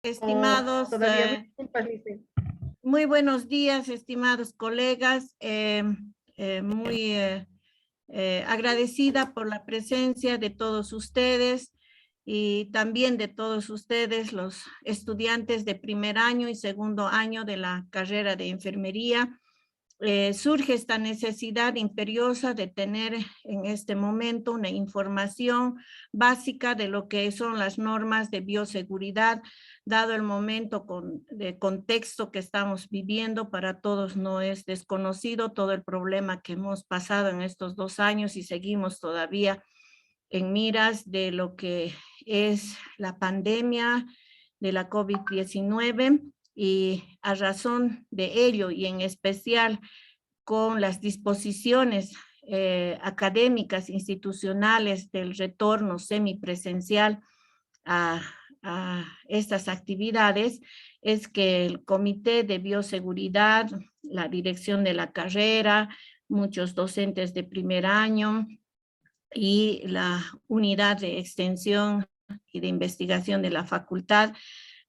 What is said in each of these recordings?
Oh, Estimados, todavía me disculpas, Lice. muy buenos días, estimados colegas. Muy agradecida por la presencia de todos ustedes y también de todos ustedes, los estudiantes de primer año y segundo año de la carrera de enfermería. Surge esta necesidad imperiosa de tener en este momento una información básica de lo que son las normas de bioseguridad, dado el momento de contexto que estamos viviendo. Para todos no es desconocido todo el problema que hemos pasado en estos 2 años y seguimos todavía en miras de lo que es la pandemia de la COVID-19. Y a razón de ello, y en especial con las disposiciones académicas, institucionales del retorno semipresencial a, a estas actividades, es que el Comité de Bioseguridad, la dirección de la carrera, muchos docentes de primer año y la unidad de extensión y de investigación de la facultad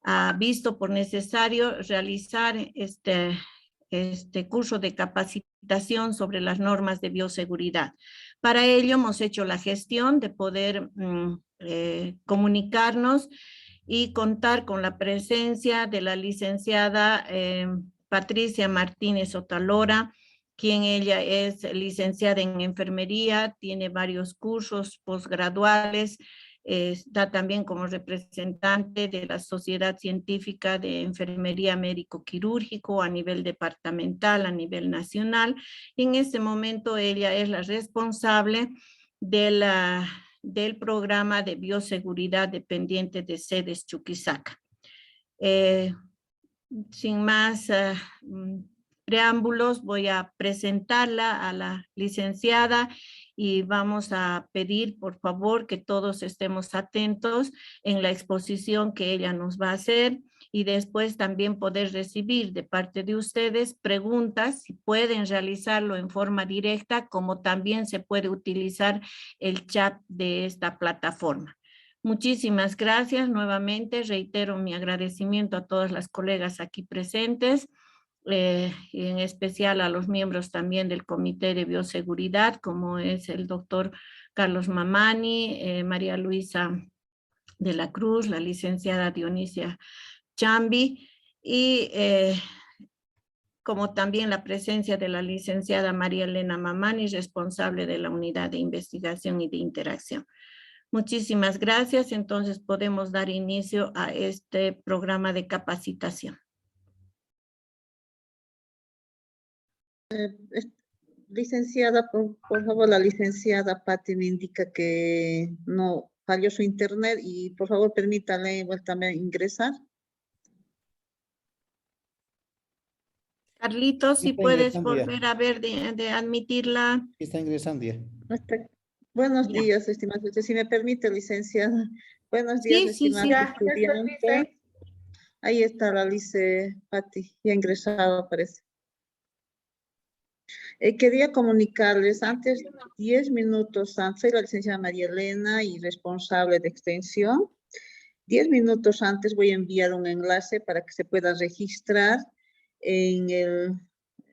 ha visto por necesario realizar este curso de capacitación sobre las normas de bioseguridad. Para ello hemos hecho la gestión de poder comunicarnos y contar con la presencia de la licenciada Patricia Martínez Otalora, quien ella es licenciada en enfermería, tiene varios cursos posgraduales, está también como representante de la Sociedad Científica de Enfermería Médico-Quirúrgico a nivel departamental, a nivel nacional. Y en este momento ella es la responsable del programa de bioseguridad dependiente de sedes Chuquisaca. Sin más preámbulos, voy a presentarla a la licenciada y vamos a pedir, por favor, que todos estemos atentos en la exposición que ella nos va a hacer y después también poder recibir de parte de ustedes preguntas, si pueden realizarlo en forma directa, como también se puede utilizar el chat de esta plataforma. Muchísimas gracias. Nuevamente reitero mi agradecimiento a todas las colegas aquí presentes, y en especial a los miembros también del Comité de Bioseguridad, como es el doctor Carlos Mamani, María Luisa de la Cruz, la licenciada Dionisia Chambi, y como también la presencia de la licenciada María Elena Mamani, responsable de la Unidad de Investigación y de Interacción. Muchísimas gracias. Entonces podemos dar inicio a este programa de capacitación. Licenciada, por favor, la licenciada Patti me indica que no falló su internet y por favor permítale vueltame ingresar. Carlitos, si Está puedes ingresando ya. volver a ver de admitirla. Está ingresando ya. Buenos Ya. días, estimado. Si me permite, licenciada. Buenos días, Sí, sí, sí. estimados estudiantes. Ahí está la lice Patti, ya ingresado parece. Quería comunicarles antes, 10 minutos antes, soy la licenciada María Elena y responsable de extensión. 10 minutos antes voy a enviar un enlace para que se pueda registrar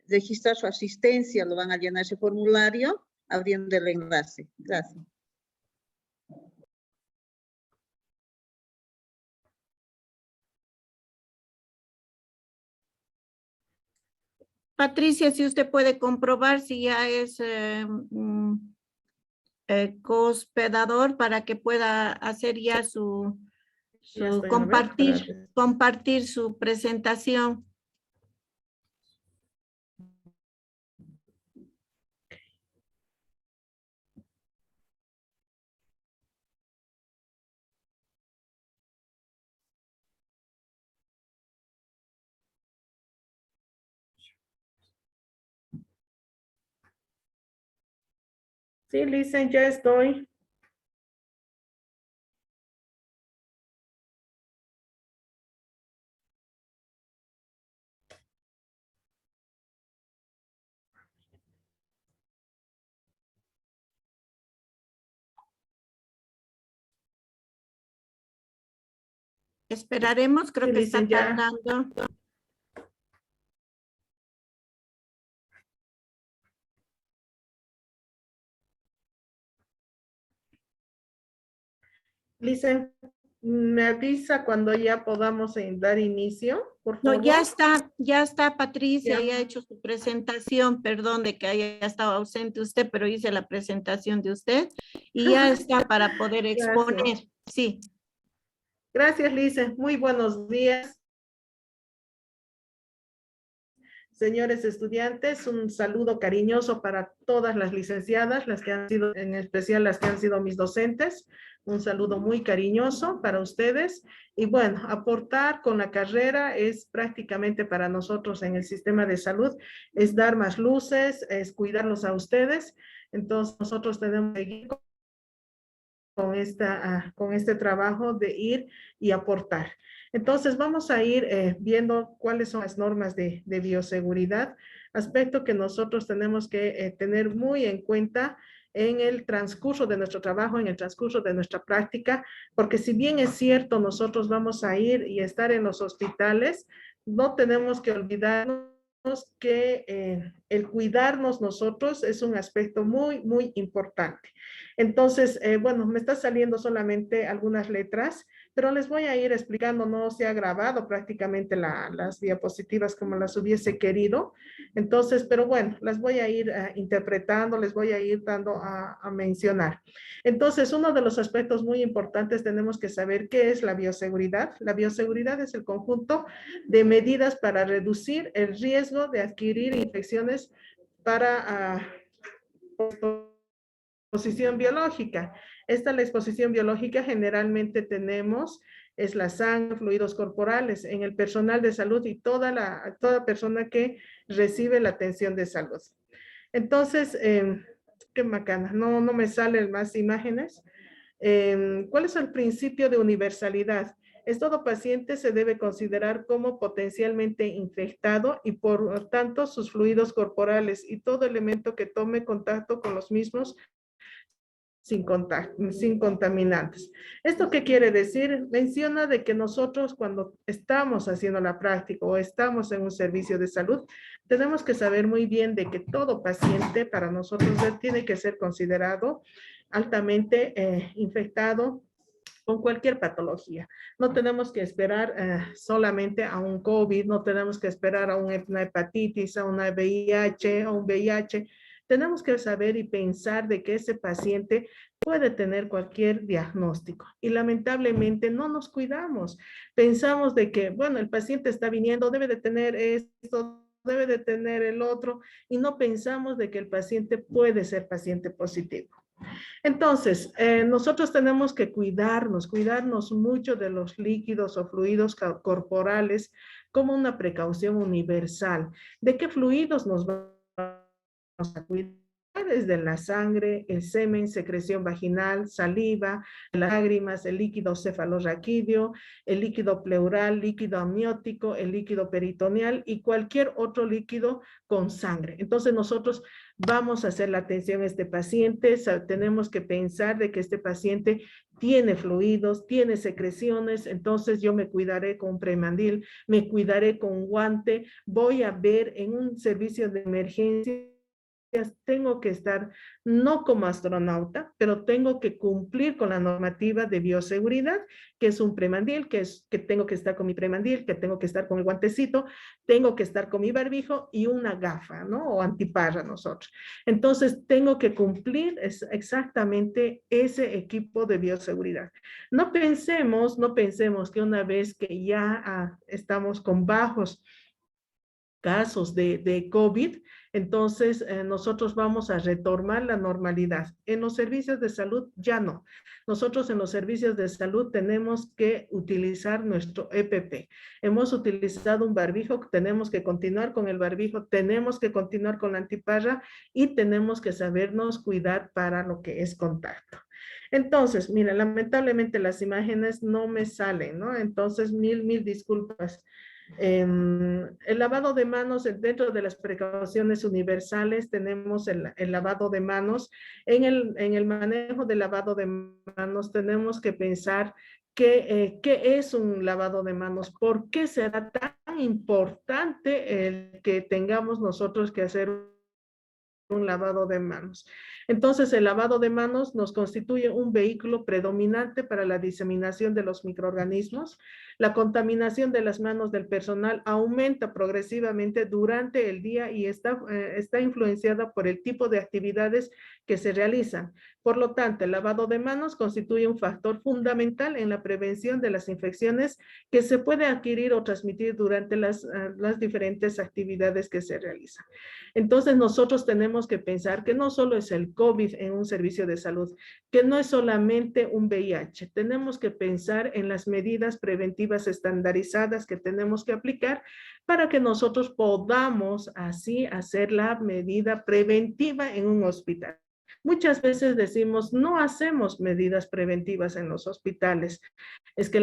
registrar su asistencia, lo van a llenar ese formulario abriendo el enlace. Gracias. Patricia, si usted puede comprobar si ya es cohospedador para que pueda hacer ya Ya estoy a ver, compartir su presentación. Sí, Lice, ya estoy. Esperaremos, creo Sí, que está Lisa, ya. tardando. Lisa, me avisa cuando ya podamos dar inicio, por No, favor. ya está Patricia, Ya. ya ha hecho su presentación, perdón de que haya estado ausente usted, pero hice la presentación de usted y ya está para poder exponer. Gracias. Sí, Gracias, Lisa. Muy buenos días. Señores estudiantes, un saludo cariñoso para todas las licenciadas, las que han sido, en especial las que han sido mis docentes. Un saludo muy cariñoso para ustedes. Y bueno, aportar con la carrera es prácticamente para nosotros en el sistema de salud, es dar más luces, es cuidarlos a ustedes. Entonces, nosotros tenemos que seguir con este trabajo de ir y aportar. Entonces vamos a ir viendo cuáles son las normas de bioseguridad, aspecto que nosotros tenemos que tener muy en cuenta en el transcurso de nuestro trabajo, en el transcurso de nuestra práctica, porque si bien es cierto, nosotros vamos a ir y estar en los hospitales, no tenemos que olvidarnos que el cuidarnos nosotros es un aspecto muy, muy importante. Entonces, bueno, me está saliendo solamente algunas letras, pero les voy a ir explicando, no se ha grabado prácticamente las diapositivas como las hubiese querido. Entonces, pero bueno, las voy a ir interpretando, les voy a ir dando a mencionar. Entonces, uno de los aspectos muy importantes tenemos que saber qué es la bioseguridad. La bioseguridad es el conjunto de medidas para reducir el riesgo de adquirir infecciones para exposición biológica. La exposición biológica generalmente tenemos es la sangre, fluidos corporales en el personal de salud y toda persona que recibe la atención de salud. Entonces, qué macana, no me salen más imágenes. ¿Cuál es el principio de universalidad? Todo paciente se debe considerar como potencialmente infectado y por tanto sus fluidos corporales y todo elemento que tome contacto con los mismos sin contaminantes. ¿Esto qué quiere decir? Menciona de que nosotros cuando estamos haciendo la práctica o estamos en un servicio de salud, tenemos que saber muy bien de que todo paciente para nosotros tiene que ser considerado altamente infectado con cualquier patología. No tenemos que esperar solamente a un COVID, no tenemos que esperar a una hepatitis, a una VIH, a un VIH. Tenemos que saber y pensar de que ese paciente puede tener cualquier diagnóstico y lamentablemente no nos cuidamos. Pensamos de que, bueno, el paciente está viniendo, debe de tener esto, debe de tener el otro y no pensamos de que el paciente puede ser paciente positivo. Entonces, nosotros tenemos que cuidarnos mucho de los líquidos o fluidos corporales como una precaución universal. ¿De qué fluidos nos vamos a cuidar? Desde la sangre, el semen, secreción vaginal, saliva, las lágrimas, el líquido cefalorraquídeo, el líquido pleural, líquido amniótico, el líquido peritoneal y cualquier otro líquido con sangre. Entonces nosotros vamos a hacer la atención a este paciente, tenemos que pensar de que este paciente tiene fluidos, tiene secreciones, entonces yo me cuidaré con un premandil, me cuidaré con un guante, voy a ver en un servicio de emergencia, tengo que estar no como astronauta, pero tengo que cumplir con la normativa de bioseguridad, que es un premandil, que tengo que estar con mi premandil, que tengo que estar con el guantecito, tengo que estar con mi barbijo y una gafa, ¿no? O antiparra nosotros. Entonces, tengo que cumplir exactamente ese equipo de bioseguridad. No pensemos que una vez que ya estamos con bajos casos de COVID, entonces nosotros vamos a retomar la normalidad. En los servicios de salud ya no. Nosotros en los servicios de salud tenemos que utilizar nuestro EPP. Hemos utilizado un barbijo, tenemos que continuar con el barbijo, tenemos que continuar con la antiparra y tenemos que sabernos cuidar para lo que es contacto. Entonces, mira, lamentablemente las imágenes no me salen, ¿no? Entonces, mil disculpas. El lavado de manos, dentro de las precauciones universales, tenemos el lavado de manos. En el manejo del lavado de manos tenemos que pensar ¿qué es un lavado de manos? ¿Por qué será tan importante el que tengamos nosotros que hacer un lavado de manos? Entonces, el lavado de manos nos constituye un vehículo predominante para la diseminación de los microorganismos. La contaminación de las manos del personal aumenta progresivamente durante el día y está influenciada por el tipo de actividades que se realizan. Por lo tanto, el lavado de manos constituye un factor fundamental en la prevención de las infecciones que se pueden adquirir o transmitir durante las diferentes actividades que se realizan. Entonces, nosotros tenemos que pensar que no solo es el COVID en un servicio de salud, que no es solamente un VIH. Tenemos que pensar en las medidas preventivas estandarizadas que tenemos que aplicar para que nosotros podamos así hacer la medida preventiva en un hospital. Muchas veces decimos, no hacemos medidas preventivas en los hospitales. Es que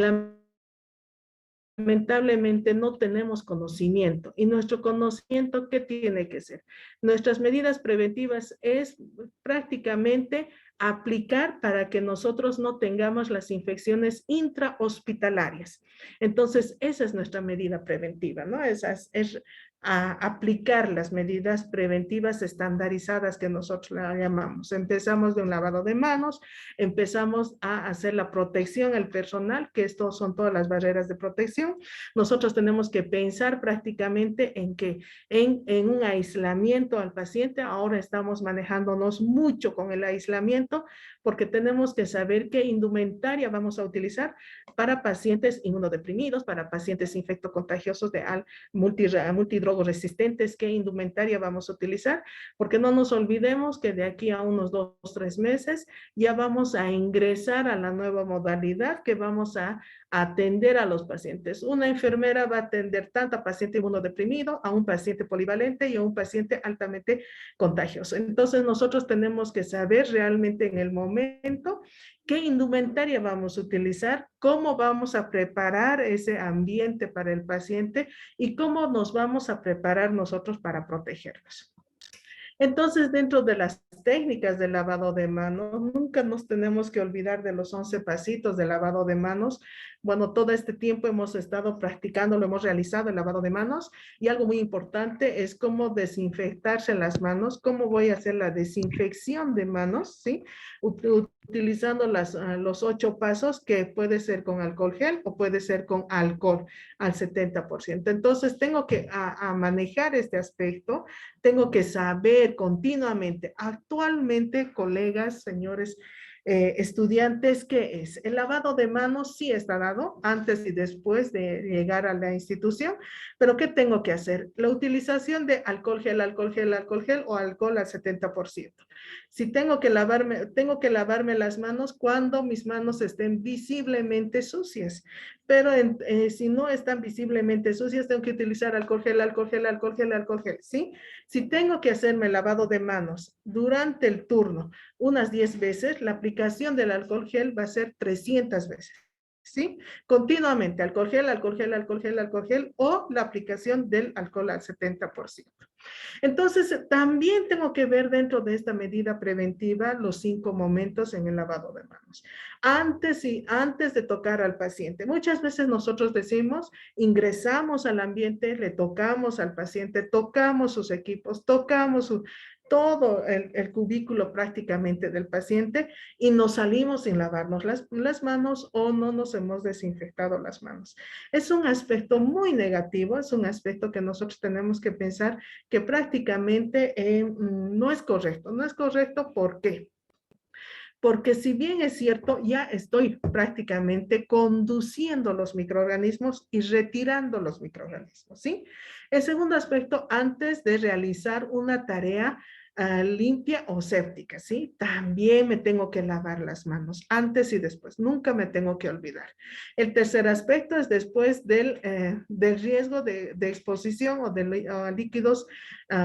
lamentablemente no tenemos conocimiento. ¿Y nuestro conocimiento qué tiene que ser? Nuestras medidas preventivas es prácticamente aplicar para que nosotros no tengamos las infecciones intrahospitalarias. Entonces, esa es nuestra medida preventiva, ¿no? Esa es a aplicar las medidas preventivas estandarizadas que nosotros la llamamos. Empezamos de un lavado de manos, empezamos a hacer la protección al personal, que estos son todas las barreras de protección. Nosotros tenemos que pensar prácticamente en que en un aislamiento al paciente, ahora estamos manejándonos mucho con el aislamiento, porque tenemos que saber qué indumentaria vamos a utilizar para pacientes inmunodeprimidos, para pacientes infectocontagiosos de multidrogos resistentes, qué indumentaria vamos a utilizar, porque no nos olvidemos que de aquí a unos 2 o 3 meses ya vamos a ingresar a la nueva modalidad que vamos a atender a los pacientes. Una enfermera va a atender tanto a paciente inmunodeprimido, a un paciente polivalente y a un paciente altamente contagioso. Entonces nosotros tenemos que saber realmente en el momento qué indumentaria vamos a utilizar, cómo vamos a preparar ese ambiente para el paciente y cómo nos vamos a preparar nosotros para protegernos. Entonces, dentro de las técnicas de lavado de manos, nunca nos tenemos que olvidar de los 11 pasitos de lavado de manos. Bueno, todo este tiempo hemos estado practicando, lo hemos realizado el lavado de manos, y algo muy importante es cómo desinfectarse las manos, cómo voy a hacer la desinfección de manos, ¿sí? Utilizando los 8 pasos, que puede ser con alcohol gel o puede ser con alcohol al 70%. Entonces, tengo que manejar este aspecto, tengo que saber continuamente. Actualmente, colegas, señores estudiantes, ¿qué es? El lavado de manos sí está dado antes y después de llegar a la institución, pero ¿qué tengo que hacer? La utilización de alcohol gel, alcohol gel, alcohol gel o alcohol al 70%. Si tengo que lavarme las manos cuando mis manos estén visiblemente sucias, pero si no están visiblemente sucias, tengo que utilizar alcohol gel, alcohol gel, alcohol gel, alcohol gel, ¿sí? Si tengo que hacerme lavado de manos durante el turno unas 10 veces, la aplicación del alcohol gel va a ser 300 veces. ¿Sí? Continuamente, alcohol gel, alcohol gel, alcohol gel, alcohol gel, o la aplicación del alcohol al 70%. Entonces, también tengo que ver dentro de esta medida preventiva los 5 momentos en el lavado de manos. Antes de tocar al paciente. Muchas veces nosotros decimos, ingresamos al ambiente, le tocamos al paciente, tocamos sus equipos, tocamos todo el cubículo prácticamente del paciente y nos salimos sin lavarnos las manos o no nos hemos desinfectado las manos. Es un aspecto muy negativo, es un aspecto que nosotros tenemos que pensar que prácticamente no es correcto. No es correcto, ¿por qué? Porque si bien es cierto, ya estoy prácticamente conduciendo los microorganismos y retirando los microorganismos, ¿sí? El segundo aspecto, antes de realizar una tarea limpia o séptica, ¿sí? También me tengo que lavar las manos antes y después, nunca me tengo que olvidar. El tercer aspecto es después del riesgo de exposición o de líquidos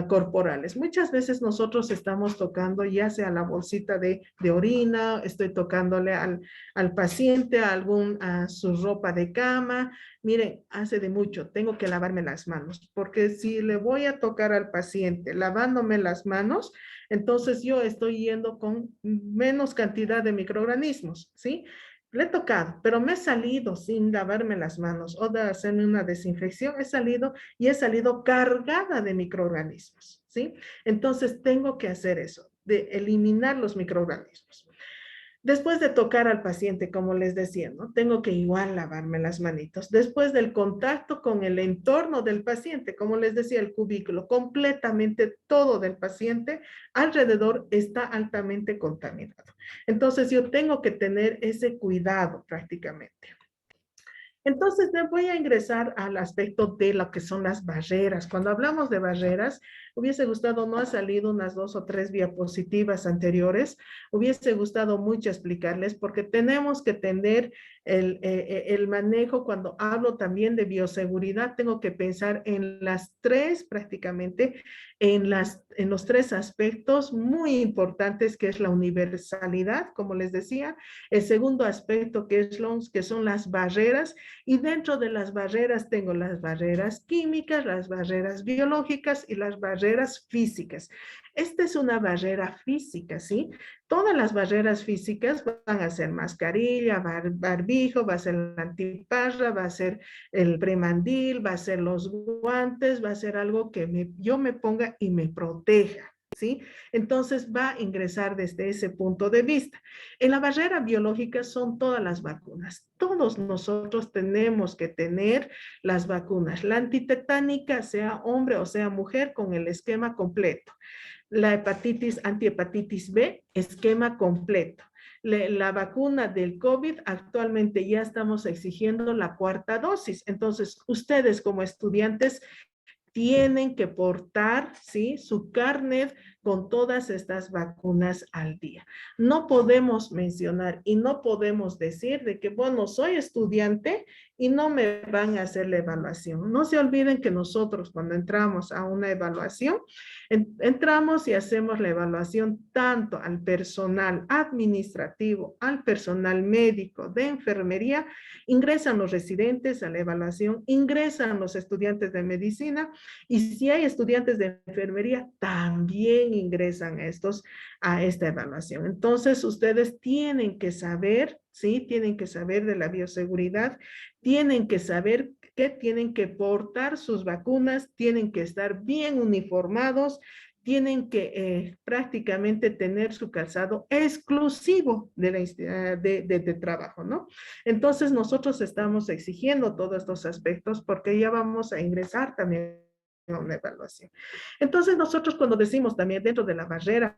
corporales. Muchas veces nosotros estamos tocando ya sea la bolsita de orina, estoy tocándole al paciente a su ropa de cama. Miren, hace de mucho, tengo que lavarme las manos, porque si le voy a tocar al paciente lavándome las manos, entonces yo estoy yendo con menos cantidad de microorganismos, ¿sí? Le he tocado, pero me he salido sin lavarme las manos o de hacerme una desinfección, he salido y he salido cargada de microorganismos, ¿sí? Entonces tengo que hacer eso, de eliminar los microorganismos. Después de tocar al paciente, como les decía, ¿no? Tengo que igual lavarme las manitos. Después del contacto con el entorno del paciente, como les decía, el cubículo, completamente todo del paciente alrededor está altamente contaminado. Entonces yo tengo que tener ese cuidado prácticamente. Entonces, me voy a ingresar al aspecto de lo que son las barreras. Cuando hablamos de barreras, hubiese gustado, no ha salido unas 2 o 3 diapositivas anteriores, hubiese gustado mucho explicarles porque tenemos que tener el manejo. Cuando hablo también de bioseguridad, tengo que pensar en las tres prácticamente, en los tres aspectos muy importantes que es la universalidad, como les decía, el segundo aspecto que son las barreras, y dentro de las barreras tengo las barreras químicas, las barreras biológicas y las barreras físicas. Esta es una barrera física, ¿sí? Todas las barreras físicas van a ser mascarilla, barbijo, va a ser la antiparra, va a ser el premandil, va a ser los guantes, va a ser algo que yo me ponga y me proteja, ¿sí? Entonces va a ingresar desde ese punto de vista. En la barrera biológica son todas las vacunas. Todos nosotros tenemos que tener las vacunas. La antitetánica, sea hombre o sea mujer, con el esquema completo. La hepatitis, antihepatitis B, esquema completo. La vacuna del COVID, actualmente ya estamos exigiendo la 4ª dosis. Entonces, ustedes como estudiantes tienen que portar, ¿sí?, su carnet con todas estas vacunas al día. No podemos mencionar y no podemos decir de que, bueno, soy estudiante y no me van a hacer la evaluación. No se olviden que nosotros cuando entramos a una evaluación, entramos y hacemos la evaluación tanto al personal administrativo, al personal médico, de enfermería, ingresan los residentes a la evaluación, ingresan los estudiantes de medicina, y si hay estudiantes de enfermería, también ingresan a esta evaluación. Entonces, ustedes tienen que saber, ¿sí? Tienen que saber de la bioseguridad, tienen que saber que tienen que portar sus vacunas, tienen que estar bien uniformados, tienen que prácticamente tener su calzado exclusivo de trabajo, ¿no? Entonces, nosotros estamos exigiendo todos estos aspectos porque ya vamos a ingresar también a una evaluación. Entonces, nosotros cuando decimos también dentro de la barrera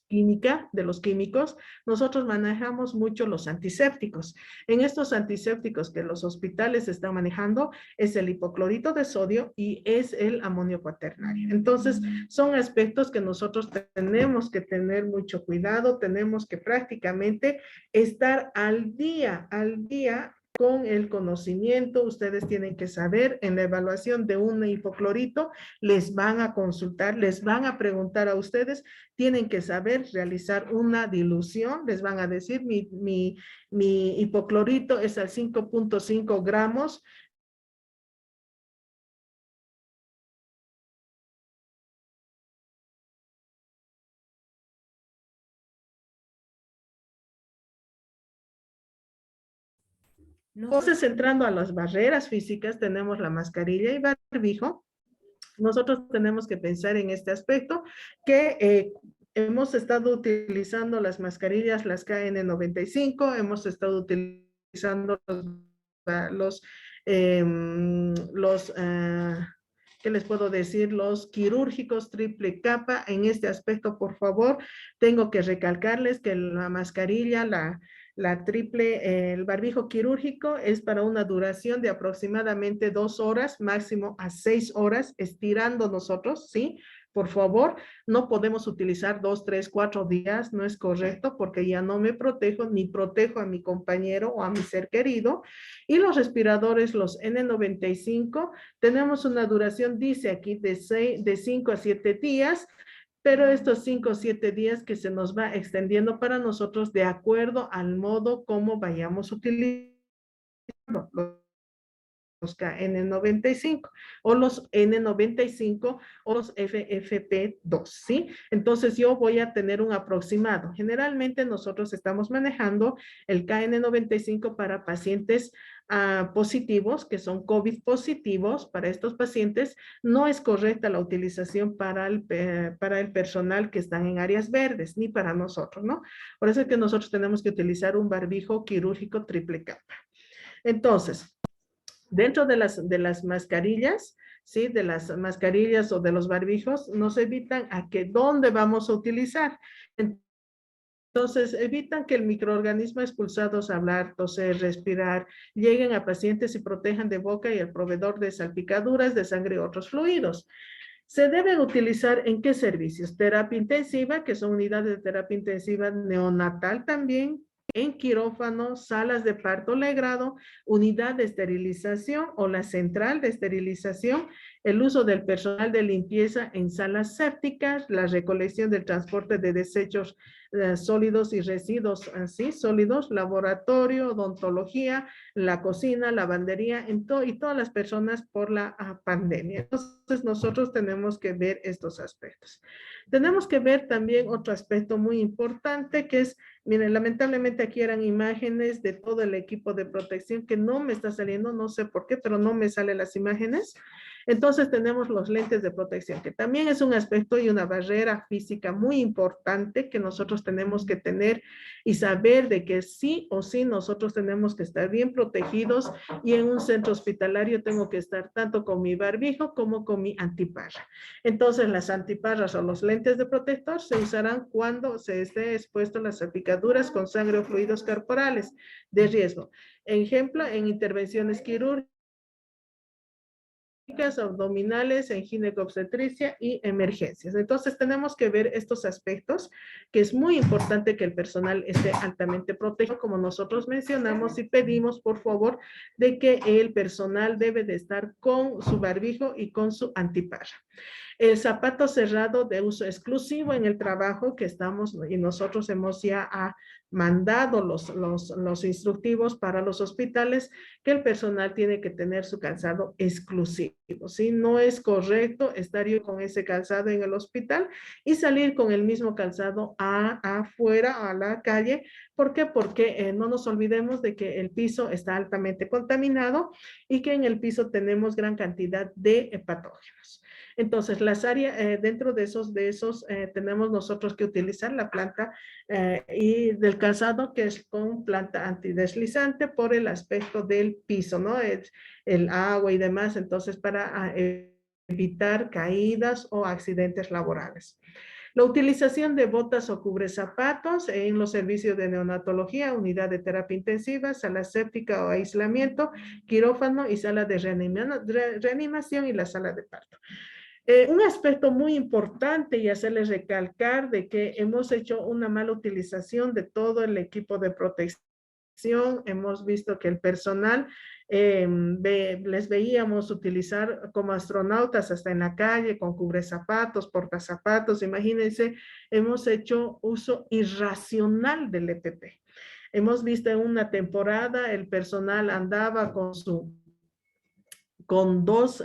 química de los químicos, nosotros manejamos mucho los antisépticos. En estos antisépticos que los hospitales están manejando es el hipoclorito de sodio y es el amonio cuaternario. Entonces, son aspectos que nosotros tenemos que tener mucho cuidado, tenemos que prácticamente estar al día con el conocimiento. Ustedes tienen que saber, en la evaluación de un hipoclorito, les van a consultar, les van a preguntar a ustedes, tienen que saber realizar una dilución, les van a decir, mi hipoclorito es al 5.5 gramos, entonces, entrando a las barreras físicas, tenemos la mascarilla y barbijo. Nosotros tenemos que pensar en este aspecto que hemos estado utilizando las mascarillas, las KN95, hemos estado utilizando ¿qué les puedo decir? Los quirúrgicos triple capa. En este aspecto, por favor, tengo que recalcarles que la mascarilla, el barbijo quirúrgico es para una duración de aproximadamente 2 horas, máximo a 6 horas, estirando nosotros, ¿sí? Por favor, no podemos utilizar 2, 3, 4 días, no es correcto porque ya no me protejo ni protejo a mi compañero o a mi ser querido. Y los respiradores, los N95, tenemos una duración, dice aquí, de 5 a 7 días, pero estos 5 o 7 días que se nos va extendiendo para nosotros de acuerdo al modo como vayamos utilizando. los KN95 o los N95 o los FFP2, ¿sí? Entonces yo voy a tener un aproximado. Generalmente nosotros estamos manejando el KN95 para pacientes positivos, que son COVID positivos. Para estos pacientes no es correcta la utilización para el personal que están en áreas verdes, ni para nosotros, ¿no? Por eso es que nosotros tenemos que utilizar un barbijo quirúrgico triple capa. Entonces, dentro de las mascarillas, ¿sí? De las mascarillas o de los barbijos, nos evitan a que dónde vamos a utilizar. Entonces, evitan que el microorganismo expulsados, hablar, toser, respirar, lleguen a pacientes y protejan de boca y el proveedor de salpicaduras de sangre y otros fluidos. Se deben utilizar ¿en qué servicios? Terapia intensiva, que son unidades de terapia intensiva neonatal también, en quirófano, salas de parto legrado, unidad de esterilización o la central de esterilización, el uso del personal de limpieza en salas sépticas, la recolección del transporte de desechos sólidos y residuos así, sólidos, laboratorio, odontología, la cocina, lavandería, y todas las personas por la pandemia. Entonces nosotros tenemos que ver estos aspectos. Tenemos que ver también otro aspecto muy importante que es, miren, lamentablemente aquí eran imágenes de todo el equipo de protección que no me está saliendo, no sé por qué, pero no me salen las imágenes. Entonces tenemos los lentes de protección, que también es un aspecto y una barrera física muy importante que nosotros tenemos que tener y saber de que sí o sí nosotros tenemos que estar bien protegidos, y en un centro hospitalario tengo que estar tanto con mi barbijo como con mi antiparra. Entonces las antiparras o los lentes de protector se usarán cuando se esté expuesto a las salpicaduras con sangre o fluidos corporales de riesgo. Ejemplo, en intervenciones quirúrgicas, abdominales, en ginecobstetricia y emergencias. Entonces tenemos que ver estos aspectos, que es muy importante que el personal esté altamente protegido, como nosotros mencionamos, y pedimos por favor de que el personal debe de estar con su barbijo y con su antiparra. El zapato cerrado de uso exclusivo en el trabajo que estamos, y nosotros hemos ya mandado los instructivos para los hospitales, que el personal tiene que tener su calzado exclusivo, ¿sí? No es correcto estar yo con ese calzado en el hospital y salir con el mismo calzado afuera, a la calle. ¿Por qué? Porque no nos olvidemos de que el piso está altamente contaminado y que en el piso tenemos gran cantidad de patógenos. Entonces, las áreas, dentro de esos tenemos nosotros que utilizar la planta y del calzado, que es con planta antideslizante por el aspecto del piso, ¿no? El agua y demás, entonces para evitar caídas o accidentes laborales. La utilización de botas o cubrezapatos en los servicios de neonatología, unidad de terapia intensiva, sala séptica o aislamiento, quirófano y sala de reanimación y la sala de parto. Un aspecto muy importante y hacerles recalcar de que hemos hecho una mala utilización de todo el equipo de protección. Hemos visto que el personal les veíamos utilizar como astronautas hasta en la calle con cubrezapatos, portazapatos. Imagínense, hemos hecho uso irracional del EPP. Hemos visto en una temporada el personal andaba con dos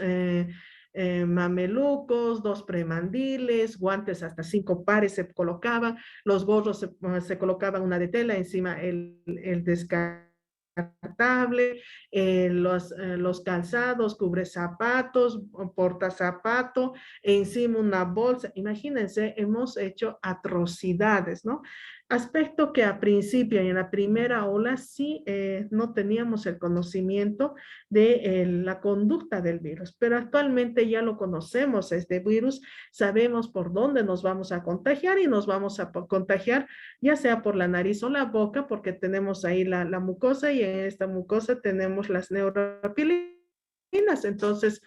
mamelucos, 2 premandiles, guantes hasta 5 pares se colocaban, los gorros se colocaban una de tela, encima el descartable, los calzados, cubre zapatos, porta zapato, encima una bolsa. Imagínense, hemos hecho atrocidades, ¿no? Aspecto que a principio y en la primera ola sí no teníamos el conocimiento de la conducta del virus, pero actualmente ya lo conocemos, este virus, sabemos por dónde nos vamos a contagiar y nos vamos a contagiar ya sea por la nariz o la boca, porque tenemos ahí la mucosa y en esta mucosa tenemos las neuropilinas. Entonces,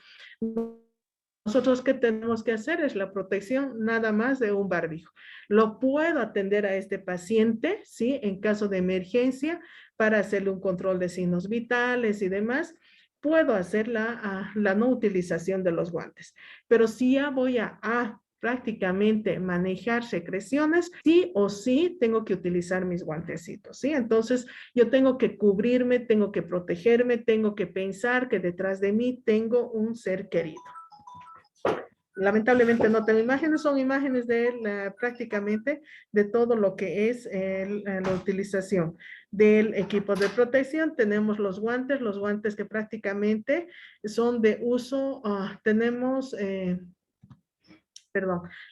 nosotros ¿qué tenemos que hacer? Es la protección nada más de un barbijo. Lo puedo atender a este paciente, ¿sí? En caso de emergencia, para hacerle un control de signos vitales y demás. Puedo hacer la no utilización de los guantes. Pero si ya voy a prácticamente manejar secreciones, sí o sí tengo que utilizar mis guantecitos, ¿sí? Entonces, yo tengo que cubrirme, tengo que protegerme, tengo que pensar que detrás de mí tengo un ser querido. Lamentablemente no tengo imágenes, son imágenes de prácticamente de todo lo que es la utilización del equipo de protección. Tenemos los guantes que prácticamente son de uso,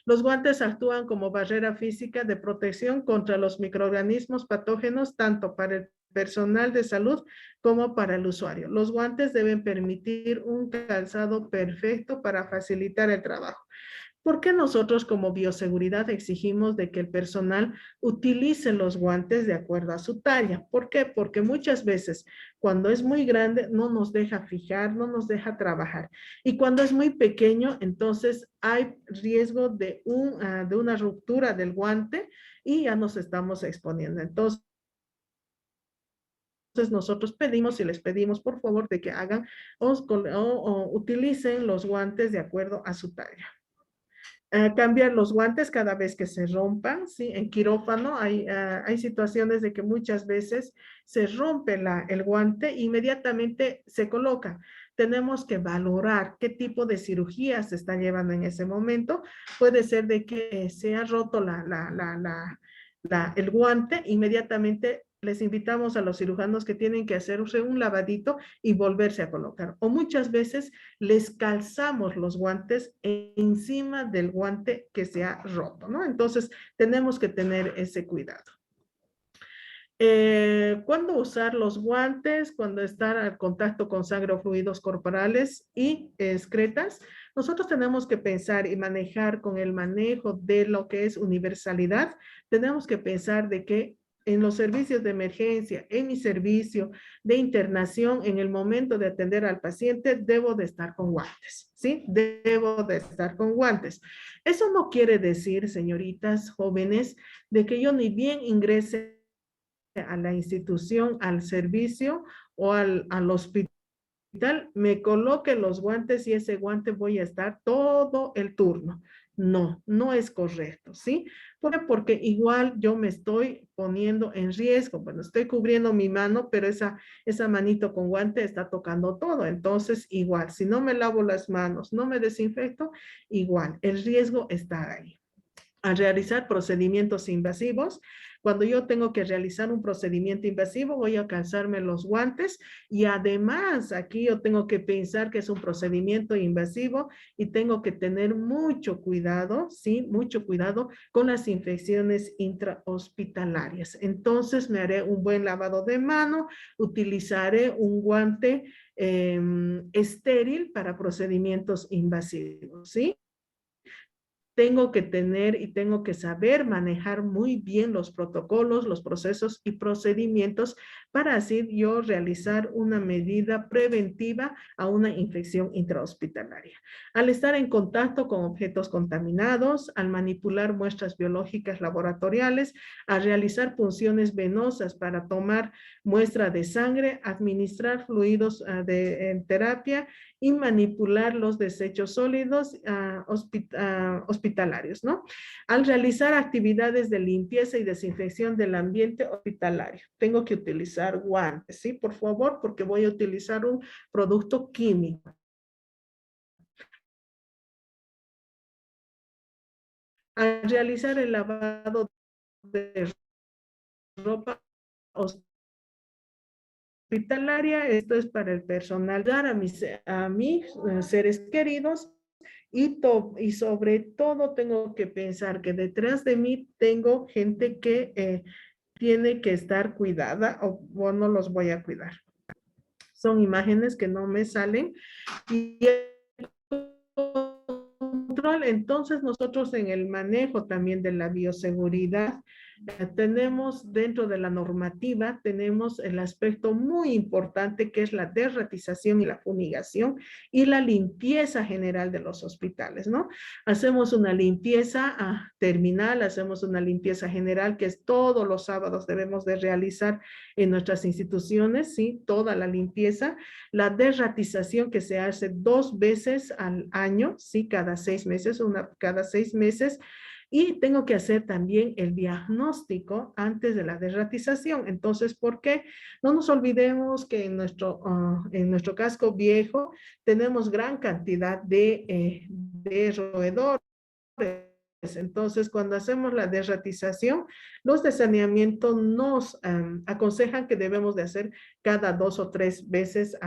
los guantes actúan como barrera física de protección contra los microorganismos patógenos, tanto para el personal de salud como para el usuario. Los guantes deben permitir un calzado perfecto para facilitar el trabajo. ¿Por qué nosotros como bioseguridad exigimos de que el personal utilice los guantes de acuerdo a su talla? ¿Por qué? Porque muchas veces cuando es muy grande no nos deja fijar, no nos deja trabajar. Y cuando es muy pequeño, entonces hay riesgo de una ruptura del guante y ya nos estamos exponiendo. Entonces, nosotros pedimos y les pedimos por favor de que hagan o utilicen los guantes de acuerdo a su talla. Cambiar los guantes cada vez que se rompan, ¿sí? En quirófano hay situaciones de que muchas veces se rompe el guante e inmediatamente se coloca. Tenemos que valorar qué tipo de cirugía se está llevando en ese momento. Puede ser de que se ha roto el guante, inmediatamente les invitamos a los cirujanos que tienen que hacerse un lavadito y volverse a colocar. O muchas veces les calzamos los guantes encima del guante que se ha roto, ¿no? Entonces, tenemos que tener ese cuidado. ¿Cuándo usar los guantes? Cuando estar al contacto con sangre o fluidos corporales y excretas. Nosotros tenemos que pensar y manejar con el manejo de lo que es universalidad. Tenemos que pensar de que en los servicios de emergencia, en mi servicio de internación, en el momento de atender al paciente, debo de estar con guantes, ¿sí? Debo de estar con guantes. Eso no quiere decir, señoritas jóvenes, de que yo ni bien ingrese a la institución, al servicio o al hospital, me coloque los guantes y ese guante voy a estar todo el turno. No, no es correcto, ¿sí? ¿Por qué? Porque igual yo me estoy poniendo en riesgo. Bueno, estoy cubriendo mi mano, pero esa manito con guante está tocando todo. Entonces, igual, si no me lavo las manos, no me desinfecto, igual, el riesgo está ahí. A realizar procedimientos invasivos. Cuando yo tengo que realizar un procedimiento invasivo, voy a calzarme los guantes y además aquí yo tengo que pensar que es un procedimiento invasivo y tengo que tener mucho cuidado, ¿sí? Mucho cuidado con las infecciones intrahospitalarias. Entonces me haré un buen lavado de mano, utilizaré un guante estéril para procedimientos invasivos, ¿sí? Tengo que tener y tengo que saber manejar muy bien los protocolos, los procesos y procedimientos para así yo realizar una medida preventiva a una infección intrahospitalaria. Al estar en contacto con objetos contaminados, al manipular muestras biológicas laboratoriales, al realizar punciones venosas para tomar muestra de sangre, administrar fluidos en terapia y manipular los desechos sólidos hospitalarios, ¿no? Al realizar actividades de limpieza y desinfección del ambiente hospitalario, tengo que utilizar guantes, ¿sí? Por favor, porque voy a utilizar un producto químico. Al realizar el lavado de ropa hospitalaria, esto es para el personal, dar a mis seres queridos y sobre todo tengo que pensar que detrás de mí tengo gente que tiene que estar cuidada o no los voy a cuidar. Son imágenes que no me salen y control. Entonces nosotros en el manejo también de la bioseguridad Tenemos dentro de la normativa, tenemos el aspecto muy importante que es la derratización y la fumigación y la limpieza general de los hospitales, ¿no? Hacemos una limpieza terminal, hacemos una limpieza general que es todos los sábados debemos de realizar en nuestras instituciones, ¿sí? Toda la limpieza. La derratización que se hace 2 veces al año, ¿sí? Cada 6 meses, cada 6 meses. Y tengo que hacer también el diagnóstico antes de la derratización. Entonces, ¿por qué? No nos olvidemos que en nuestro casco viejo tenemos gran cantidad de roedores. Entonces, cuando hacemos la derratización, los de saneamiento nos aconsejan que debemos de hacer cada 2 o 3 veces,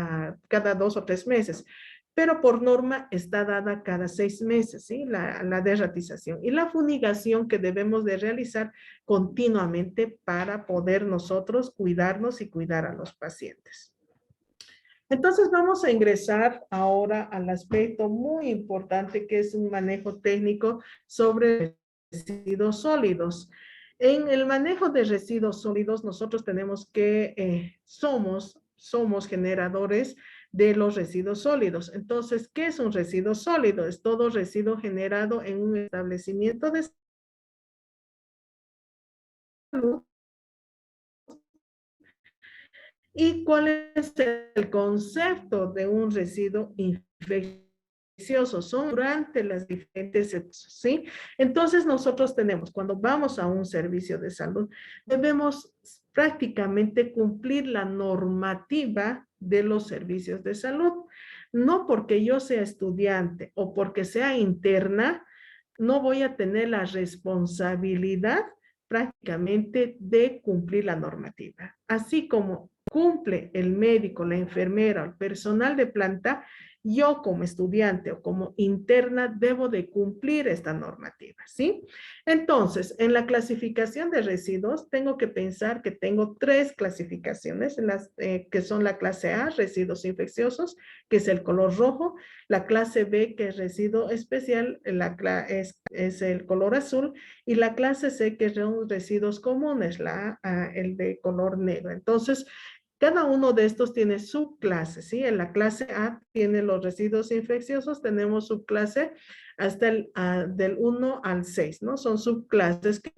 cada 2 o 3 meses. Pero por norma está dada cada 6 meses, ¿sí? La derratización y la fumigación que debemos de realizar continuamente para poder nosotros cuidarnos y cuidar a los pacientes. Entonces vamos a ingresar ahora al aspecto muy importante que es un manejo técnico sobre residuos sólidos. En el manejo de residuos sólidos nosotros tenemos que somos generadores de los residuos sólidos. Entonces, ¿qué es un residuo sólido? Es todo residuo generado en un establecimiento de salud. ¿Y cuál es el concepto de un residuo infeccioso? Son durante las diferentes etapas, ¿sí? Entonces nosotros tenemos, cuando vamos a un servicio de salud, debemos prácticamente cumplir la normativa de los servicios de salud. No porque yo sea estudiante o porque sea interna, no voy a tener la responsabilidad prácticamente de cumplir la normativa. Así como cumple el médico, la enfermera, el personal de planta, yo como estudiante o como interna debo de cumplir esta normativa, ¿sí? Entonces, en la clasificación de residuos, tengo que pensar que tengo 3 clasificaciones, que son la clase A, residuos infecciosos, que es el color rojo, la clase B, que es residuo especial, es el color azul, y la clase C, que son residuos comunes, el de color negro. Entonces, cada uno de estos tiene su clase, ¿sí? En la clase A tiene los residuos infecciosos, tenemos subclase hasta del 1 al 6, ¿no? Son subclases que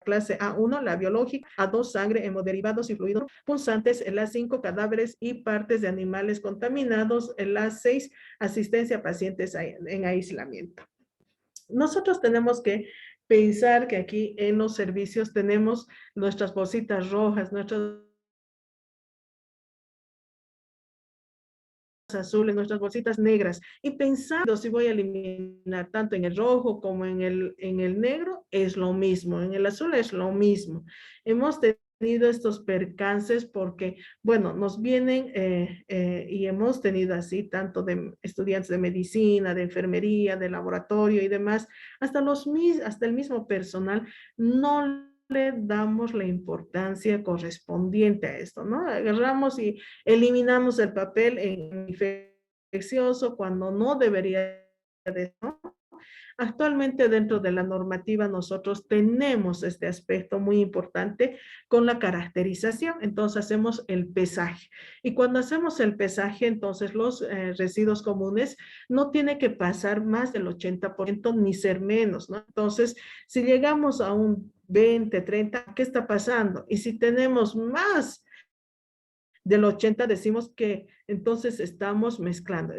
clase A1, la biológica, A2, sangre, hemoderivados y fluidos punzantes, el A5, cadáveres y partes de animales contaminados, el A6, asistencia a pacientes en aislamiento. Nosotros tenemos que pensar que aquí en los servicios tenemos nuestras bolsitas rojas, nuestras azules, nuestras bolsitas negras, y pensando si voy a eliminar tanto en el rojo como en el negro, es lo mismo, en el azul es lo mismo. Hemos tenido estos percances porque, bueno, nos vienen y hemos tenido así tanto de estudiantes de medicina, de enfermería, de laboratorio y demás, hasta el mismo personal no le damos la importancia correspondiente a esto, ¿no? Agarramos y eliminamos el papel en infeccioso cuando no debería de, ¿no? Actualmente dentro de la normativa nosotros tenemos este aspecto muy importante con la caracterización, entonces hacemos el pesaje. Y cuando hacemos el pesaje, entonces los residuos comunes no tiene que pasar más del 80% ni ser menos, ¿no? Entonces, si llegamos a un 20, 30, ¿qué está pasando? Y si tenemos más del 80, decimos que entonces estamos mezclando,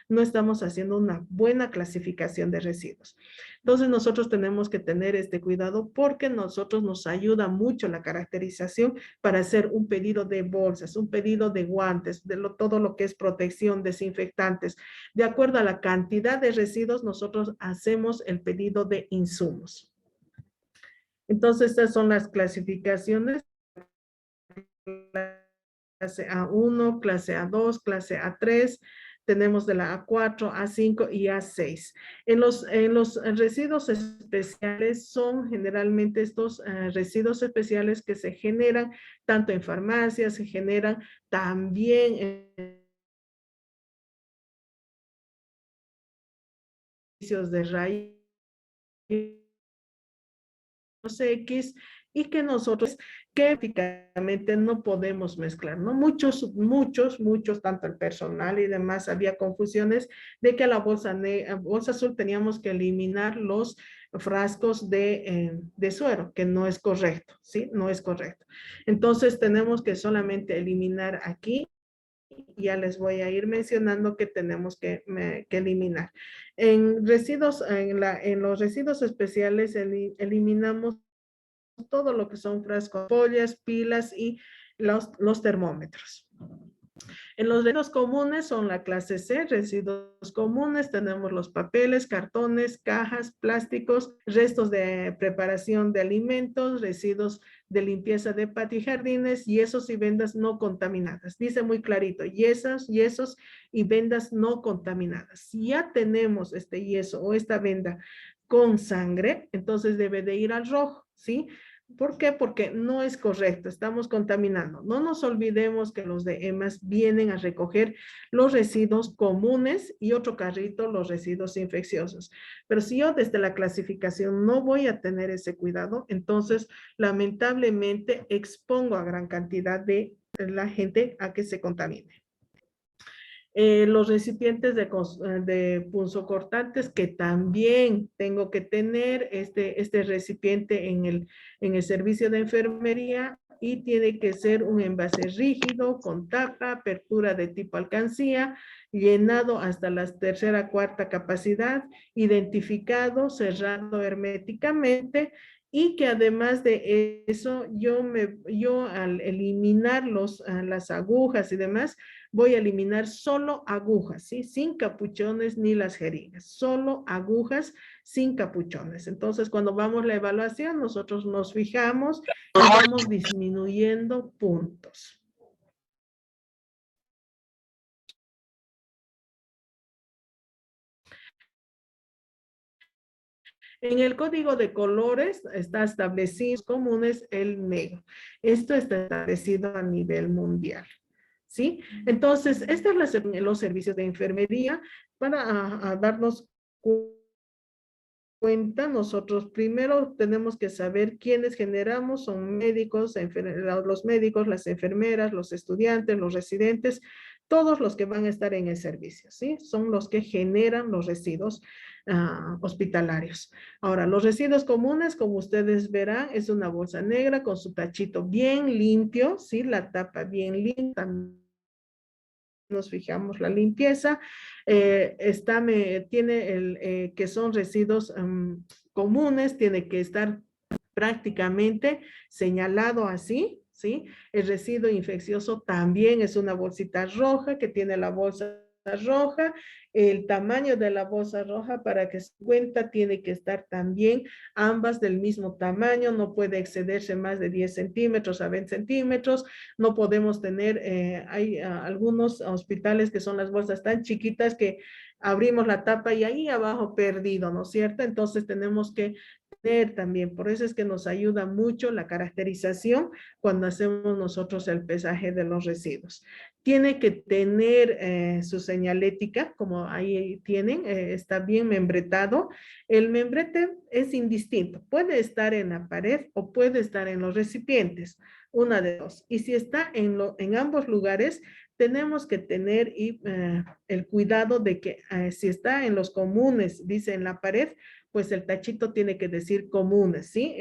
no estamos haciendo una buena clasificación de residuos. Entonces nosotros tenemos que tener este cuidado porque nosotros nos ayuda mucho la caracterización para hacer un pedido de bolsas, un pedido de guantes, todo lo que es protección, desinfectantes. De acuerdo a la cantidad de residuos, nosotros hacemos el pedido de insumos. Entonces estas son las clasificaciones. Clase A1, clase A2, clase A3, tenemos de la A4, A5 y A6. En los residuos especiales son generalmente estos residuos especiales que se generan tanto en farmacias, se generan también en servicios de rayos X, y que nosotros que prácticamente no podemos mezclar, ¿no? Muchos, tanto el personal y demás, había confusiones de que a la bolsa azul teníamos que eliminar los frascos de suero, que no es correcto, ¿sí? No es correcto. Entonces tenemos que solamente eliminar aquí. Ya les voy a ir mencionando que tenemos que eliminar. En residuos, en los residuos especiales eliminamos todo lo que son frascos, pollas, pilas y los termómetros. En los residuos comunes son la clase C, residuos comunes, tenemos los papeles, cartones, cajas, plásticos, restos de preparación de alimentos, residuos de limpieza de patio y jardines, yesos y vendas no contaminadas. Dice muy clarito, yesos y vendas no contaminadas. Si ya tenemos este yeso o esta venda con sangre, entonces debe de ir al rojo, ¿sí? ¿Por qué? Porque no es correcto, estamos contaminando. No nos olvidemos que los de EMAS vienen a recoger los residuos comunes y otro carrito los residuos infecciosos. Pero si yo desde la clasificación no voy a tener ese cuidado, entonces lamentablemente expongo a gran cantidad de la gente a que se contamine. Los recipientes de punzocortantes, que también tengo que tener este recipiente en el servicio de enfermería, y tiene que ser un envase rígido, con tapa, apertura de tipo alcancía, llenado hasta la tercera, cuarta capacidad, identificado, cerrado herméticamente, y que además de eso, yo al eliminar las agujas y demás, voy a eliminar solo agujas, ¿sí? Sin capuchones ni las jeringas, solo agujas sin capuchones. Entonces, cuando vamos a la evaluación, nosotros nos fijamos y vamos disminuyendo puntos. En el código de colores está establecido comunes el negro. Esto está establecido a nivel mundial, ¿sí? Entonces, estos son los servicios de enfermería para darnos cuenta. Nosotros primero tenemos que saber quiénes generamos, son médicos, los médicos, las enfermeras, los estudiantes, los residentes, todos los que van a estar en el servicio, ¿sí? Son los que generan los residuos hospitalarios. Ahora, los residuos comunes, como ustedes verán, es una bolsa negra con su tachito bien limpio, ¿sí? La tapa bien limpia. Nos fijamos la limpieza, tiene que son residuos comunes, tiene que estar prácticamente señalado así, ¿sí? El residuo infeccioso también es una bolsita roja que tiene la bolsa roja, el tamaño de la bolsa roja para que se cuenta tiene que estar también ambas del mismo tamaño, no puede excederse más de 10 centímetros a 20 centímetros, no podemos tener, hay algunos hospitales que son las bolsas tan chiquitas que abrimos la tapa y ahí abajo perdido, ¿no es cierto? Entonces tenemos que tener también, por eso es que nos ayuda mucho la caracterización cuando hacemos nosotros el pesaje de los residuos. Tiene que tener su señalética, como ahí tienen, está bien membretado. El membrete es indistinto, puede estar en la pared o puede estar en los recipientes, una de dos. Y si está en ambos lugares, tenemos que tener el cuidado de que si está en los comunes, dice en la pared, pues el tachito tiene que decir comunes, ¿sí?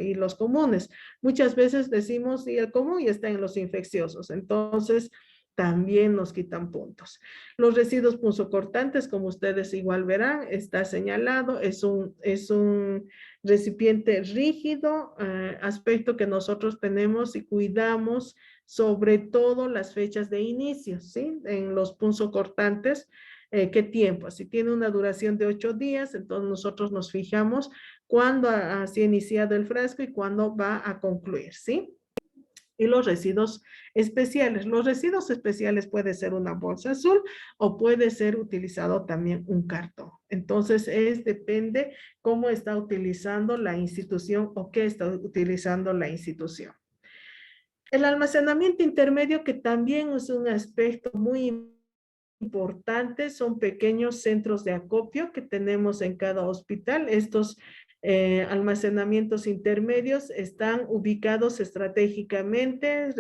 Y los comunes. Muchas veces decimos, sí, el común y está en los infecciosos. Entonces, también nos quitan puntos. Los residuos punzocortantes, como ustedes igual verán, está señalado, es un recipiente rígido, aspecto que nosotros tenemos y cuidamos, sobre todo las fechas de inicio, ¿sí? En los punzocortantes, ¿qué tiempo? Si tiene una duración de 8 días, entonces nosotros nos fijamos cuándo ha iniciado el frasco y cuándo va a concluir, ¿sí? Y los residuos especiales. Los residuos especiales puede ser una bolsa azul o puede ser utilizado también un cartón. Entonces, depende cómo está utilizando la institución o qué está utilizando la institución. El almacenamiento intermedio, que también es un aspecto muy importantes, son pequeños centros de acopio que tenemos en cada hospital. Estos almacenamientos intermedios están ubicados estratégicamente,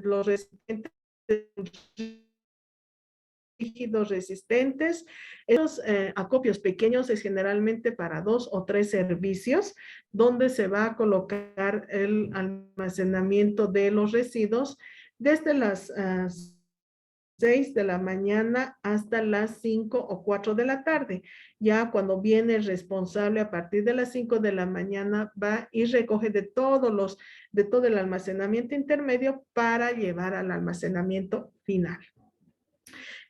los recipientes rígidos resistentes. Estos acopios pequeños es generalmente para 2 o 3 servicios, donde se va a colocar el almacenamiento de los residuos desde las 6 de la mañana hasta las 5 o 4 de la tarde. Ya cuando viene el responsable a partir de las 5 de la mañana va y recoge de todo el almacenamiento intermedio para llevar al almacenamiento final.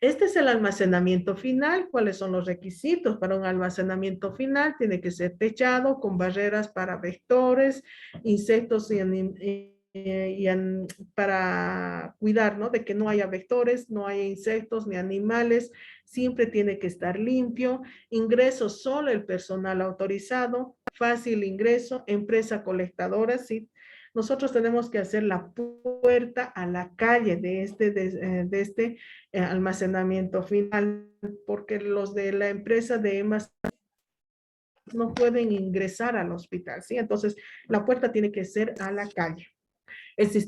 Este es el almacenamiento final. ¿Cuáles son los requisitos para un almacenamiento final? Tiene que ser techado con barreras para vectores, insectos para cuidar, ¿no? De que no haya vectores, no haya insectos ni animales. Siempre tiene que estar limpio. Ingreso solo el personal autorizado. Fácil ingreso. Empresa colectadora, sí. Nosotros tenemos que hacer la puerta a la calle de este almacenamiento final, porque los de la empresa de EMAS no pueden ingresar al hospital, ¿sí? Entonces, la puerta tiene que ser a la calle.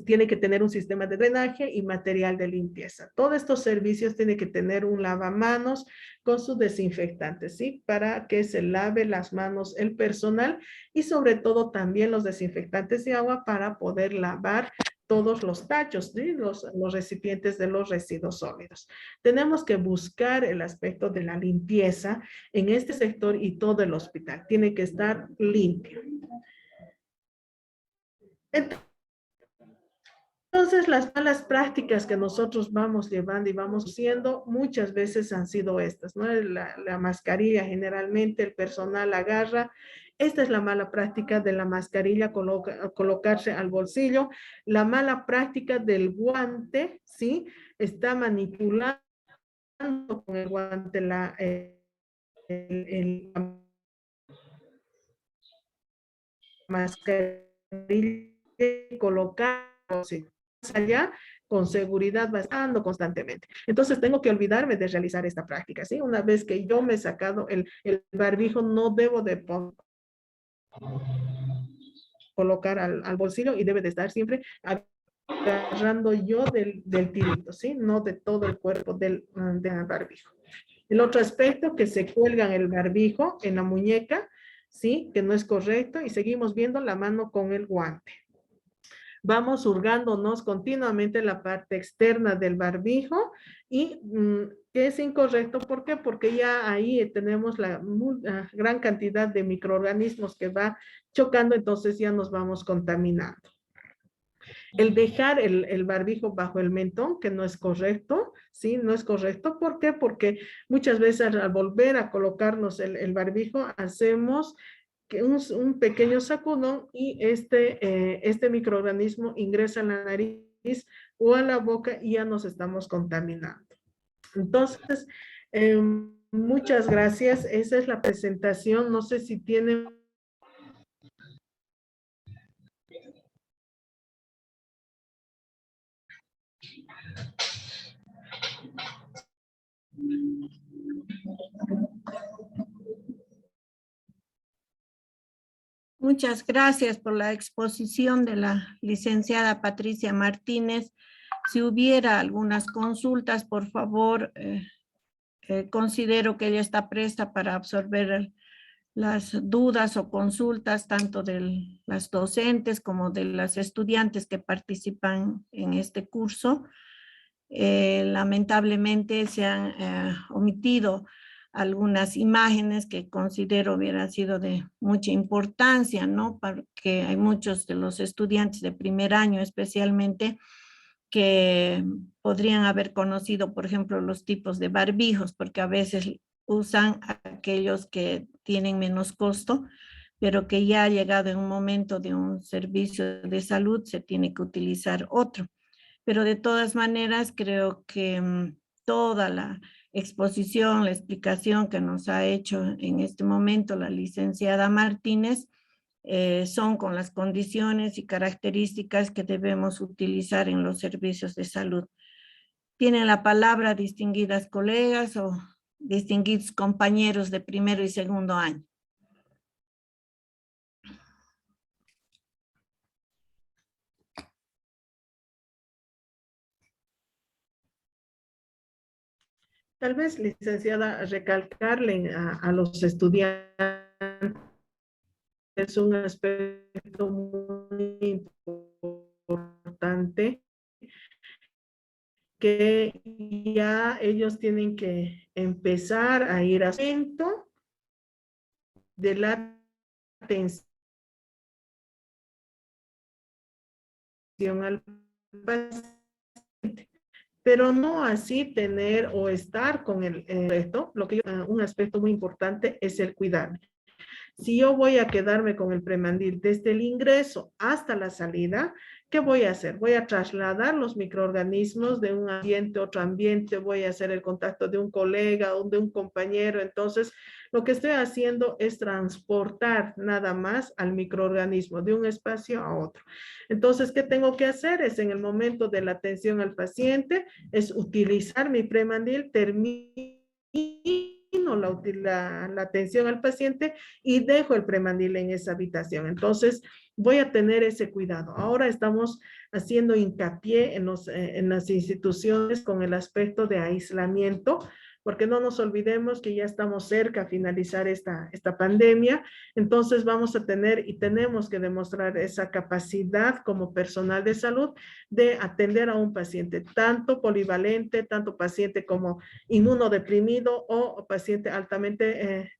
Tiene que tener un sistema de drenaje y material de limpieza. Todos estos servicios tienen que tener un lavamanos con su desinfectante, ¿sí? Para que se lave las manos el personal y sobre todo también los desinfectantes de agua para poder lavar todos los tachos, ¿sí? los recipientes de los residuos sólidos. Tenemos que buscar el aspecto de la limpieza en este sector y todo el hospital. Tiene que estar limpio. Entonces, las malas prácticas que nosotros vamos llevando y vamos haciendo muchas veces han sido estas, ¿no? La mascarilla, generalmente el personal agarra. Esta es la mala práctica de la mascarilla, colocarse al bolsillo. La mala práctica del guante, ¿sí? Está manipulando con el guante la mascarilla y colocarlo, ¿sí? Allá, con seguridad va estando constantemente. Entonces tengo que olvidarme de realizar esta práctica, ¿sí? Una vez que yo me he sacado el barbijo, no debo de colocar al bolsillo y debe de estar siempre agarrando yo del tirito, ¿sí? No de todo el cuerpo del barbijo. El otro aspecto, que se cuelgan el barbijo en la muñeca, ¿sí? Que no es correcto, y seguimos viendo la mano con el guante. Vamos hurgándonos continuamente la parte externa del barbijo y que es incorrecto. ¿Por qué? Porque ya ahí tenemos la gran cantidad de microorganismos que va chocando, entonces ya nos vamos contaminando. El dejar el barbijo bajo el mentón, que no es correcto, ¿sí? No es correcto. ¿Por qué? Porque muchas veces al volver a colocarnos el barbijo, hacemos un pequeño sacudón y este microorganismo ingresa a la nariz o a la boca y ya nos estamos contaminando. Entonces, muchas gracias. Esa es la presentación. No sé si tienen... Muchas gracias por la exposición de la licenciada Patricia Martínez. Si hubiera algunas consultas, por favor, considero que ella está presta para absorber las dudas o consultas tanto de las docentes como de las estudiantes que participan en este curso. Lamentablemente se han omitido algunas imágenes que considero hubieran sido de mucha importancia, ¿no? Porque hay muchos de los estudiantes de primer año especialmente que podrían haber conocido, por ejemplo, los tipos de barbijos, porque a veces usan aquellos que tienen menos costo, pero que ya ha llegado en un momento de un servicio de salud, se tiene que utilizar otro. Pero de todas maneras creo que toda la exposición, la explicación que nos ha hecho en este momento la licenciada Martínez son con las condiciones y características que debemos utilizar en los servicios de salud. Tienen la palabra distinguidas colegas o distinguidos compañeros de primero y segundo año. Tal vez, licenciada, recalcarle a los estudiantes un aspecto muy importante, que ya ellos tienen que empezar a ir a centro de la atención al paciente, pero no así tener o estar con el resto. Un aspecto muy importante es el cuidar. Si yo voy a quedarme con el premandil desde el ingreso hasta la salida, ¿qué voy a hacer? Voy a trasladar los microorganismos de un ambiente a otro ambiente, voy a hacer el contacto de un colega o de un compañero. Entonces, lo que estoy haciendo es transportar nada más al microorganismo de un espacio a otro. Entonces, ¿qué tengo que hacer? Es en el momento de la atención al paciente, es utilizar mi premandil, termino la atención al paciente y dejo el premandil en esa habitación. Entonces, voy a tener ese cuidado. Ahora estamos haciendo hincapié en las instituciones con el aspecto de aislamiento, porque no nos olvidemos que ya estamos cerca a finalizar esta pandemia. Entonces vamos a tener y tenemos que demostrar esa capacidad como personal de salud de atender a un paciente, tanto polivalente, tanto paciente como inmunodeprimido o paciente altamente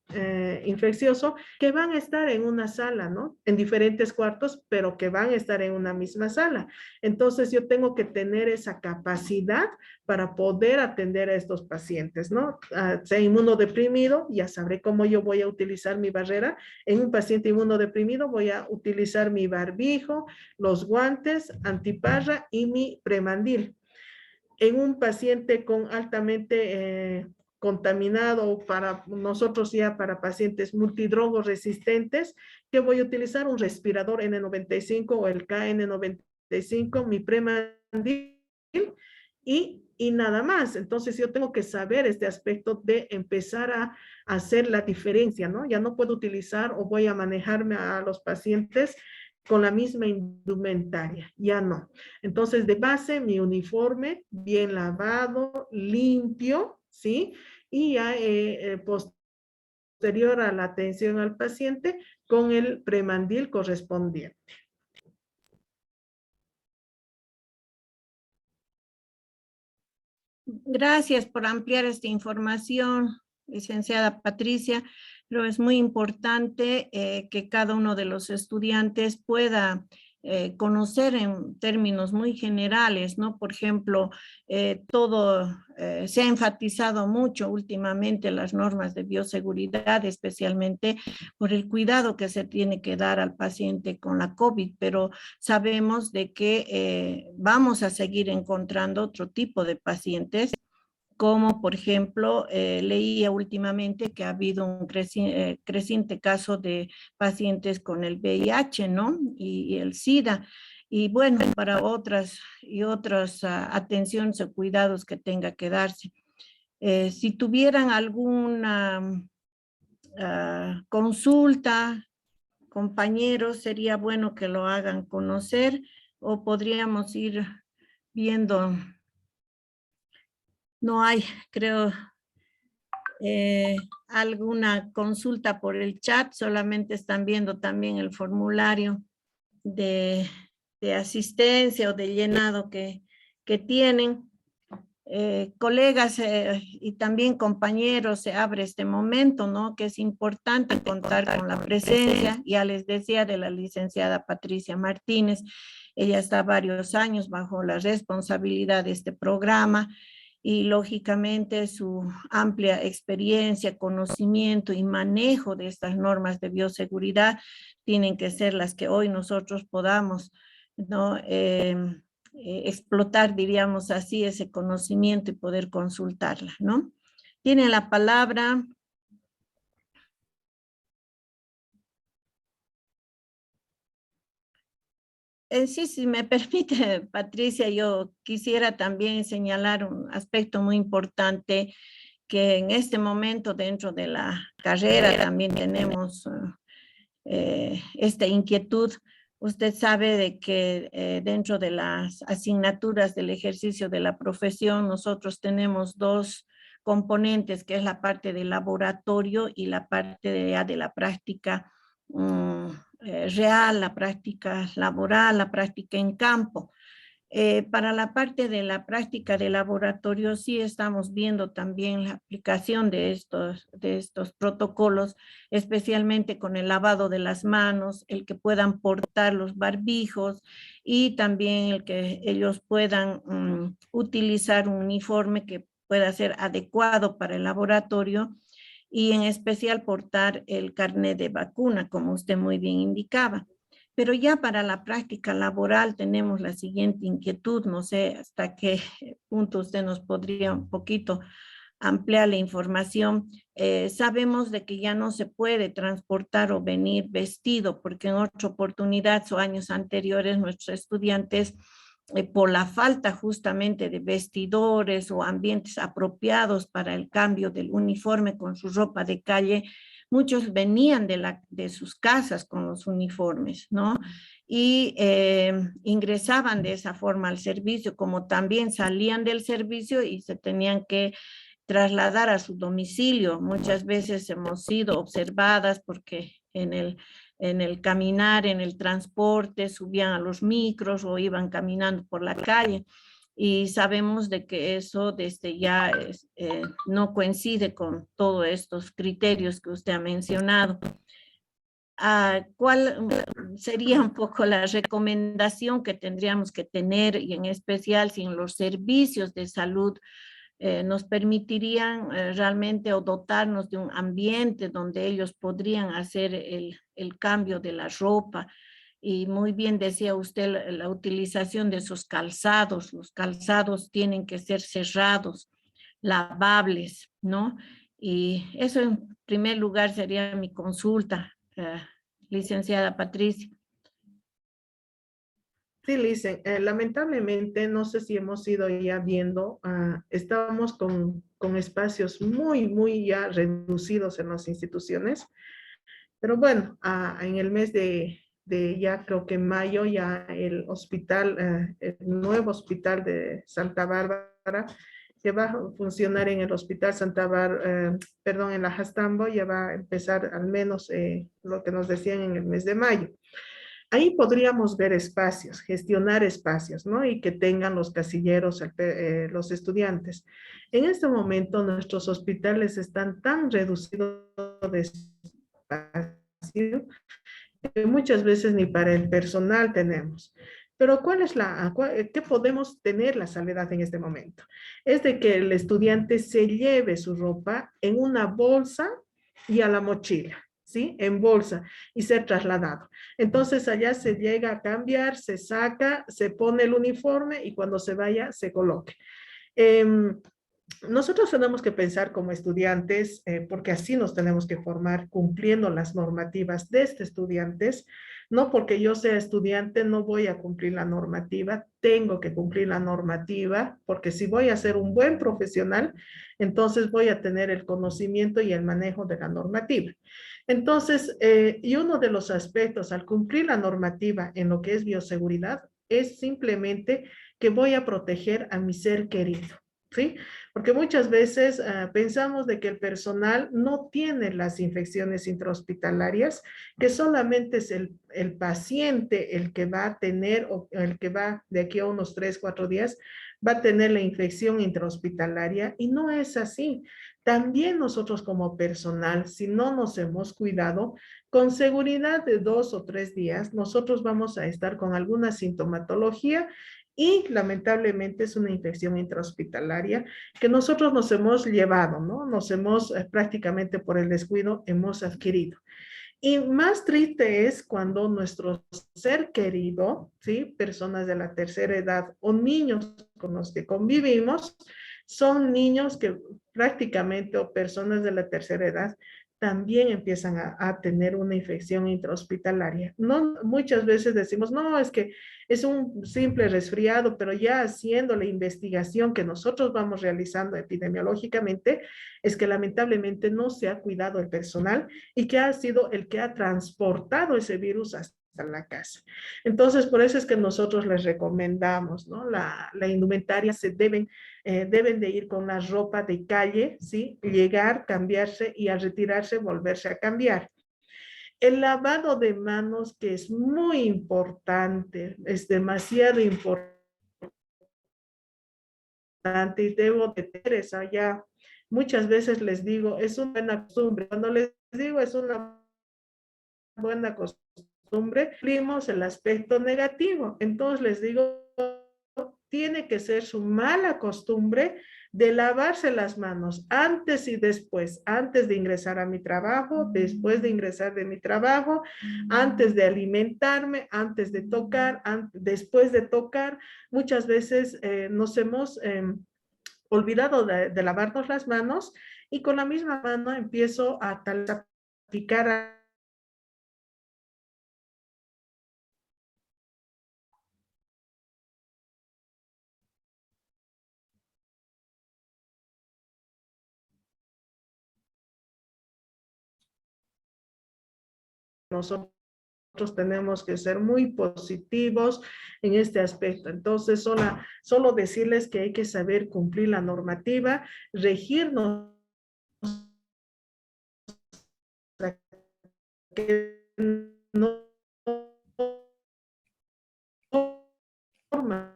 infeccioso, que van a estar en una sala, ¿no? En diferentes cuartos, pero que van a estar en una misma sala. Entonces yo tengo que tener esa capacidad para poder atender a estos pacientes, ¿no? Sea inmunodeprimido, ya sabré cómo yo voy a utilizar mi barrera. En un paciente inmunodeprimido voy a utilizar mi barbijo, los guantes, antiparra y mi premandil. En un paciente con altamente contaminado, para nosotros ya para pacientes multidrogos resistentes, que voy a utilizar un respirador N95 o el KN95, mi premandil y nada más. Entonces yo tengo que saber este aspecto de empezar a hacer la diferencia, ¿no? Ya no puedo utilizar o voy a manejarme a los pacientes con la misma indumentaria, ya no. Entonces, de base, mi uniforme bien lavado, limpio, ¿sí? Y ya posterior a la atención al paciente con el premandil correspondiente. Gracias por ampliar esta información, licenciada Patricia, pero es muy importante que cada uno de los estudiantes pueda conocer en términos muy generales, ¿no? Por ejemplo, se ha enfatizado mucho últimamente las normas de bioseguridad, especialmente por el cuidado que se tiene que dar al paciente con la COVID, pero sabemos de que vamos a seguir encontrando otro tipo de pacientes, como por ejemplo, leía últimamente que ha habido un creciente caso de pacientes con el VIH, ¿no? Y el SIDA. Y bueno, para otras atenciones o cuidados que tenga que darse. Si tuvieran alguna consulta, compañeros, sería bueno que lo hagan conocer o podríamos ir viendo. No hay, creo, alguna consulta por el chat, solamente están viendo también el formulario de asistencia o de llenado que tienen. Colegas y también compañeros, se abre este momento, ¿no? Que es importante contar con la presencia, ya les decía, de la licenciada Patricia Martínez. Ella está varios años bajo la responsabilidad de este programa y lógicamente su amplia experiencia, conocimiento y manejo de estas normas de bioseguridad tienen que ser las que hoy nosotros podamos, ¿no? Explotar, diríamos así, ese conocimiento y poder consultarla, ¿no? Tiene la palabra Sí, si me permite, Patricia, yo quisiera también señalar un aspecto muy importante que en este momento dentro de la carrera también tenemos esta inquietud. Usted sabe de que dentro de las asignaturas del ejercicio de la profesión nosotros tenemos dos componentes, que es la parte del laboratorio y la parte de la práctica real, la práctica laboral, la práctica en campo. Para la parte de la práctica de laboratorio sí estamos viendo también la aplicación de estos protocolos, especialmente con el lavado de las manos, el que puedan portar los barbijos y también el que ellos puedan utilizar un uniforme que pueda ser adecuado para el laboratorio y en especial portar el carnet de vacuna, como usted muy bien indicaba. Pero ya para la práctica laboral tenemos la siguiente inquietud, no sé hasta qué punto usted nos podría un poquito ampliar la información. Sabemos de que ya no se puede transportar o venir vestido, porque en otra oportunidad o años anteriores nuestros estudiantes, por la falta justamente de vestidores o ambientes apropiados para el cambio del uniforme con su ropa de calle, muchos venían de sus casas con los uniformes, ¿no? Y ingresaban de esa forma al servicio, como también salían del servicio y se tenían que trasladar a su domicilio. Muchas veces hemos sido observadas porque en el caminar, en el transporte, subían a los micros o iban caminando por la calle. Y sabemos de que eso desde ya no coincide con todos estos criterios que usted ha mencionado. ¿Cuál sería un poco la recomendación que tendríamos que tener, y en especial si en los servicios de salud nos permitirían realmente o dotarnos de un ambiente donde ellos podrían hacer el cambio de la ropa? Y muy bien decía usted la utilización de esos calzados. Los calzados tienen que ser cerrados, lavables, ¿no? Y eso en primer lugar sería mi consulta, licenciada Patricia. Sí, Licen, lamentablemente, no sé si hemos ido ya viendo, estamos con espacios muy ya reducidos en las instituciones, pero bueno, en el mes de ya creo que en mayo, ya el hospital, el nuevo hospital de Santa Bárbara, que va a funcionar en el hospital perdón, en la Jastambo, ya va a empezar al menos lo que nos decían en el mes de mayo. Ahí podríamos ver espacios, gestionar espacios, ¿no? Y que tengan los casilleros, los estudiantes. En este momento nuestros hospitales están tan reducidos de espacio que muchas veces ni para el personal tenemos. Pero ¿qué podemos tener la salvedad en este momento? Es de que el estudiante se lleve su ropa en una bolsa y a la mochila. ¿Sí? En bolsa y ser trasladado. Entonces allá se llega a cambiar, se saca, se pone el uniforme y cuando se vaya se coloque. Nosotros tenemos que pensar como estudiantes, porque así nos tenemos que formar cumpliendo las normativas de estudiantes. No porque yo sea estudiante no voy a cumplir la normativa, tengo que cumplir la normativa, porque si voy a ser un buen profesional, entonces voy a tener el conocimiento y el manejo de la normativa. Entonces, y uno de los aspectos al cumplir la normativa en lo que es bioseguridad es simplemente que voy a proteger a mi ser querido. ¿Sí? Porque muchas veces pensamos de que el personal no tiene las infecciones intrahospitalarias, que solamente es el paciente el que va a tener, o el que va de aquí a unos 3, 4 días, va a tener la infección intrahospitalaria, y no es así. También nosotros como personal, si no nos hemos cuidado, con seguridad de 2 o 3 días, nosotros vamos a estar con alguna sintomatología y lamentablemente es una infección intrahospitalaria que nosotros nos hemos llevado, ¿no? Nos hemos prácticamente por el descuido hemos adquirido. Y más triste es cuando nuestro ser querido, ¿sí? Personas de la tercera edad o niños con los que convivimos, son niños que prácticamente o personas de la tercera edad también empiezan a tener una infección intrahospitalaria. No, muchas veces decimos, no, es que es un simple resfriado, pero ya haciendo la investigación que nosotros vamos realizando epidemiológicamente, es que lamentablemente no se ha cuidado el personal y que ha sido el que ha transportado ese virus hasta la casa. Entonces, por eso es que nosotros les recomendamos, ¿no? La indumentaria deben de ir con la ropa de calle, ¿sí? Llegar, cambiarse y al retirarse volverse a cambiar. El lavado de manos, que es muy importante, es demasiado importante y debo de tener esa ya. Muchas veces les digo, es una buena costumbre. Cuando les digo es una buena costumbre, vimos el aspecto negativo. Entonces les digo, tiene que ser su mala costumbre de lavarse las manos antes y después, antes de ingresar a mi trabajo, después de ingresar de mi trabajo, antes de alimentarme, antes de tocar, después de tocar. Muchas veces nos hemos olvidado de lavarnos las manos y con la misma mano empiezo a picar nosotros tenemos que ser muy positivos en este aspecto. Entonces, solo decirles que hay que saber cumplir la normativa, regirnos, que no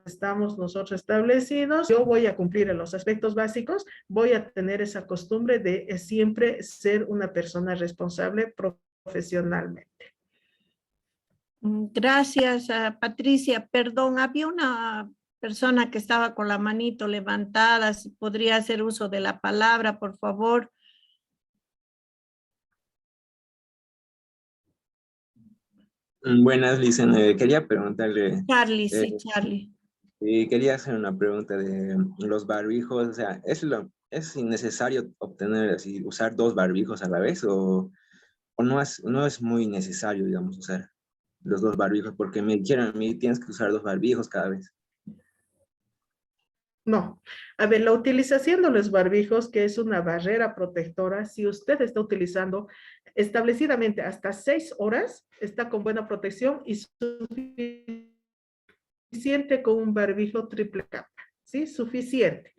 estamos nosotros establecidos. Yo voy a cumplir en los aspectos básicos, voy a tener esa costumbre de siempre ser una persona responsable profesionalmente. Gracias, Patricia. Perdón, había una persona que estaba con la manito levantada. Si podría hacer uso de la palabra, por favor. Buenas, Licen. Quería preguntarle, Charlie, sí, Charlie. quería hacer una pregunta de los barbijos. O sea, ¿es innecesario obtener, así, usar dos barbijos a la vez o no es muy necesario, digamos, usar los dos barbijos? Porque me dijeron a mí, tienes que usar dos barbijos cada vez. No. A ver, la utilización de los barbijos, que es una barrera protectora, si usted está utilizando establecidamente hasta 6 horas, está con buena protección y suficiente con un barbijo triple capa, ¿sí? Suficiente.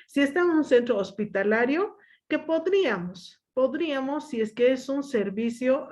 Si está en un centro hospitalario, que podríamos, si es que es un servicio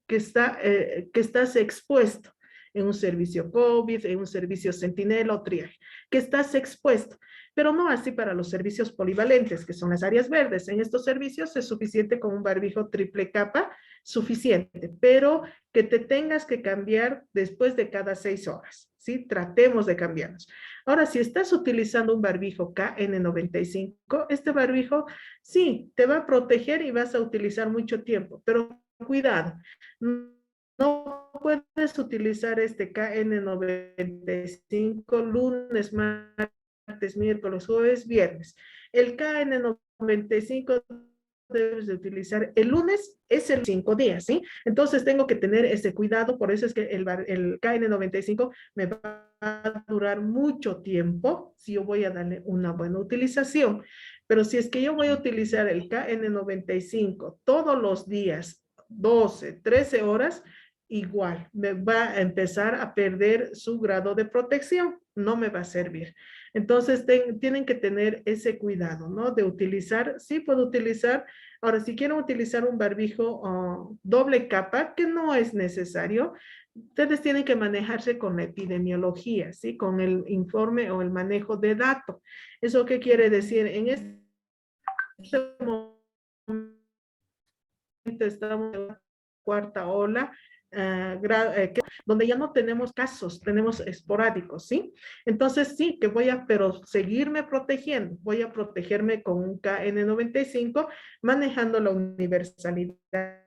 que estás expuesto, en un servicio COVID, en un servicio Centinela o triaje, que estás expuesto, pero no así para los servicios polivalentes, que son las áreas verdes. En estos servicios es suficiente con un barbijo triple capa, suficiente, pero que te tengas que cambiar después de cada 6 horas, ¿sí? Tratemos de cambiarnos. Ahora, si estás utilizando un barbijo KN95, este barbijo sí, te va a proteger y vas a utilizar mucho tiempo, pero cuidado, no puedes utilizar este KN95 lunes, martes, miércoles, jueves, viernes. El KN95 debes de utilizar el lunes, es el 5 días, ¿sí? Entonces tengo que tener ese cuidado, por eso es que el KN95 me va a durar mucho tiempo si yo voy a darle una buena utilización. Pero si es que yo voy a utilizar el KN95 todos los días, 12, 13 horas, igual me va a empezar a perder su grado de protección, no me va a servir. Entonces tienen que tener ese cuidado, ¿no? De utilizar, sí puedo utilizar, ahora si quiero utilizar un barbijo doble capa, que no es necesario, ustedes tienen que manejarse con la epidemiología, ¿sí? Con el informe o el manejo de datos. ¿Eso qué quiere decir? En este momento estamos en la cuarta ola, donde ya no tenemos casos, tenemos esporádicos, ¿sí? Entonces sí, que pero seguirme protegiendo, voy a protegerme con un KN95, manejando la universalidad,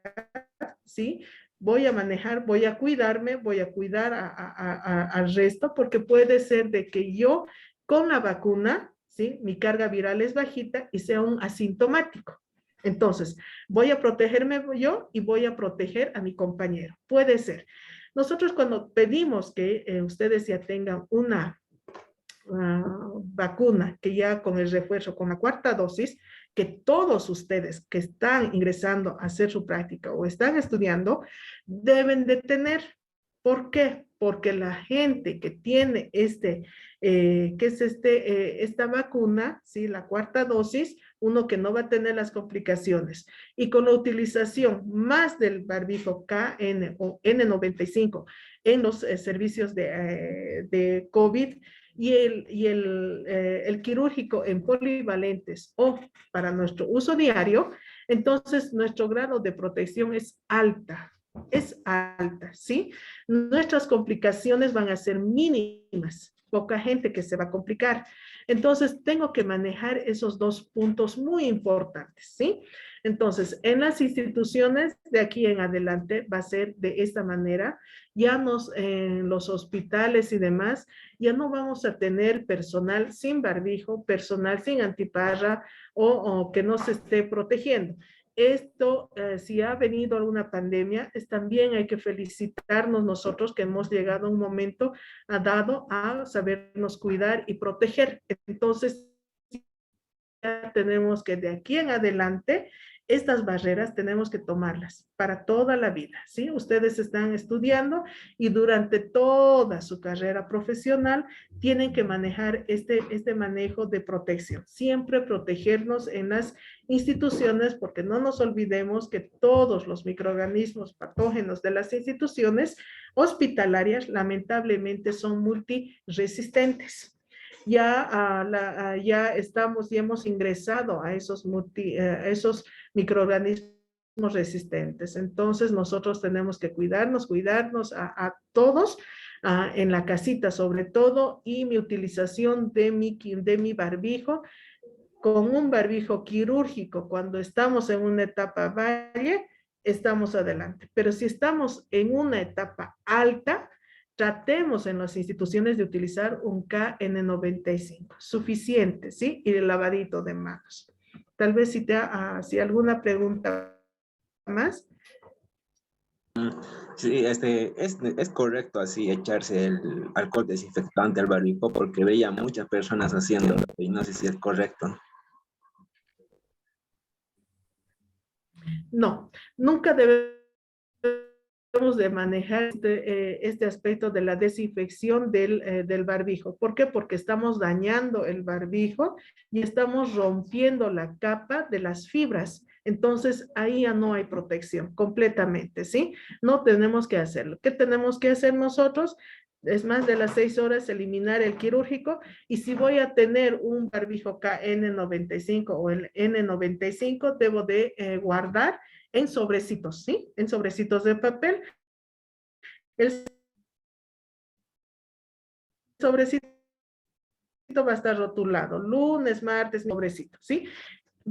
¿sí? Voy a manejar, voy a cuidarme, voy a cuidar al resto, porque puede ser de que yo con la vacuna, ¿sí? Mi carga viral es bajita y sea un asintomático. Entonces, voy a protegerme yo y voy a proteger a mi compañero. Puede ser. Nosotros cuando pedimos que ustedes ya tengan una vacuna, que ya con el refuerzo, con la cuarta dosis, que todos ustedes que están ingresando a hacer su práctica o están estudiando, deben de tener. ¿Por qué? Porque la gente que tiene esta vacuna, ¿sí? La cuarta dosis, uno que no va a tener las complicaciones. Y con la utilización más del barbijo KN o N95 en los servicios de COVID, y el quirúrgico en polivalentes o para nuestro uso diario, entonces nuestro grado de protección es alta, ¿sí? Nuestras complicaciones van a ser mínimas, poca gente que se va a complicar. Entonces, tengo que manejar esos dos puntos muy importantes, ¿sí? Entonces, en las instituciones de aquí en adelante va a ser de esta manera. Ya en los hospitales y demás, ya no vamos a tener personal sin barbijo, personal sin antiparra o que no se esté protegiendo. Esto, si ha venido alguna pandemia, también hay que felicitarnos nosotros que hemos llegado a un momento dado a sabernos cuidar y proteger. Entonces, ya tenemos que de aquí en adelante, estas barreras tenemos que tomarlas para toda la vida, ¿sí? Ustedes están estudiando y durante toda su carrera profesional tienen que manejar este manejo de protección. Siempre protegernos en las instituciones, porque no nos olvidemos que todos los microorganismos patógenos de las instituciones hospitalarias lamentablemente son multiresistentes. Ya estamos y hemos ingresado a esos microorganismos resistentes. Entonces nosotros tenemos que cuidarnos a todos, en la casita sobre todo, y mi utilización de mi barbijo, con un barbijo quirúrgico cuando estamos en una etapa valle, estamos adelante. Pero si estamos en una etapa alta, tratemos en las instituciones de utilizar un KN95, suficiente, ¿sí? Y el lavadito de manos. Tal vez si alguna pregunta más. Sí, es correcto así echarse el alcohol desinfectante al barbijo porque veía muchas personas haciéndolo y no sé si es correcto. No, nunca debemos de manejar este aspecto de la desinfección del barbijo. ¿Por qué? Porque estamos dañando el barbijo y estamos rompiendo la capa de las fibras. Entonces, ahí ya no hay protección completamente, ¿sí? No tenemos que hacerlo. ¿Qué tenemos que hacer nosotros? Es más de las 6 horas eliminar el quirúrgico, y si voy a tener un barbijo KN95 o el N95, debo de guardar en sobrecitos, ¿sí? En sobrecitos de papel. El sobrecito va a estar rotulado, lunes, martes, sobrecito, ¿sí?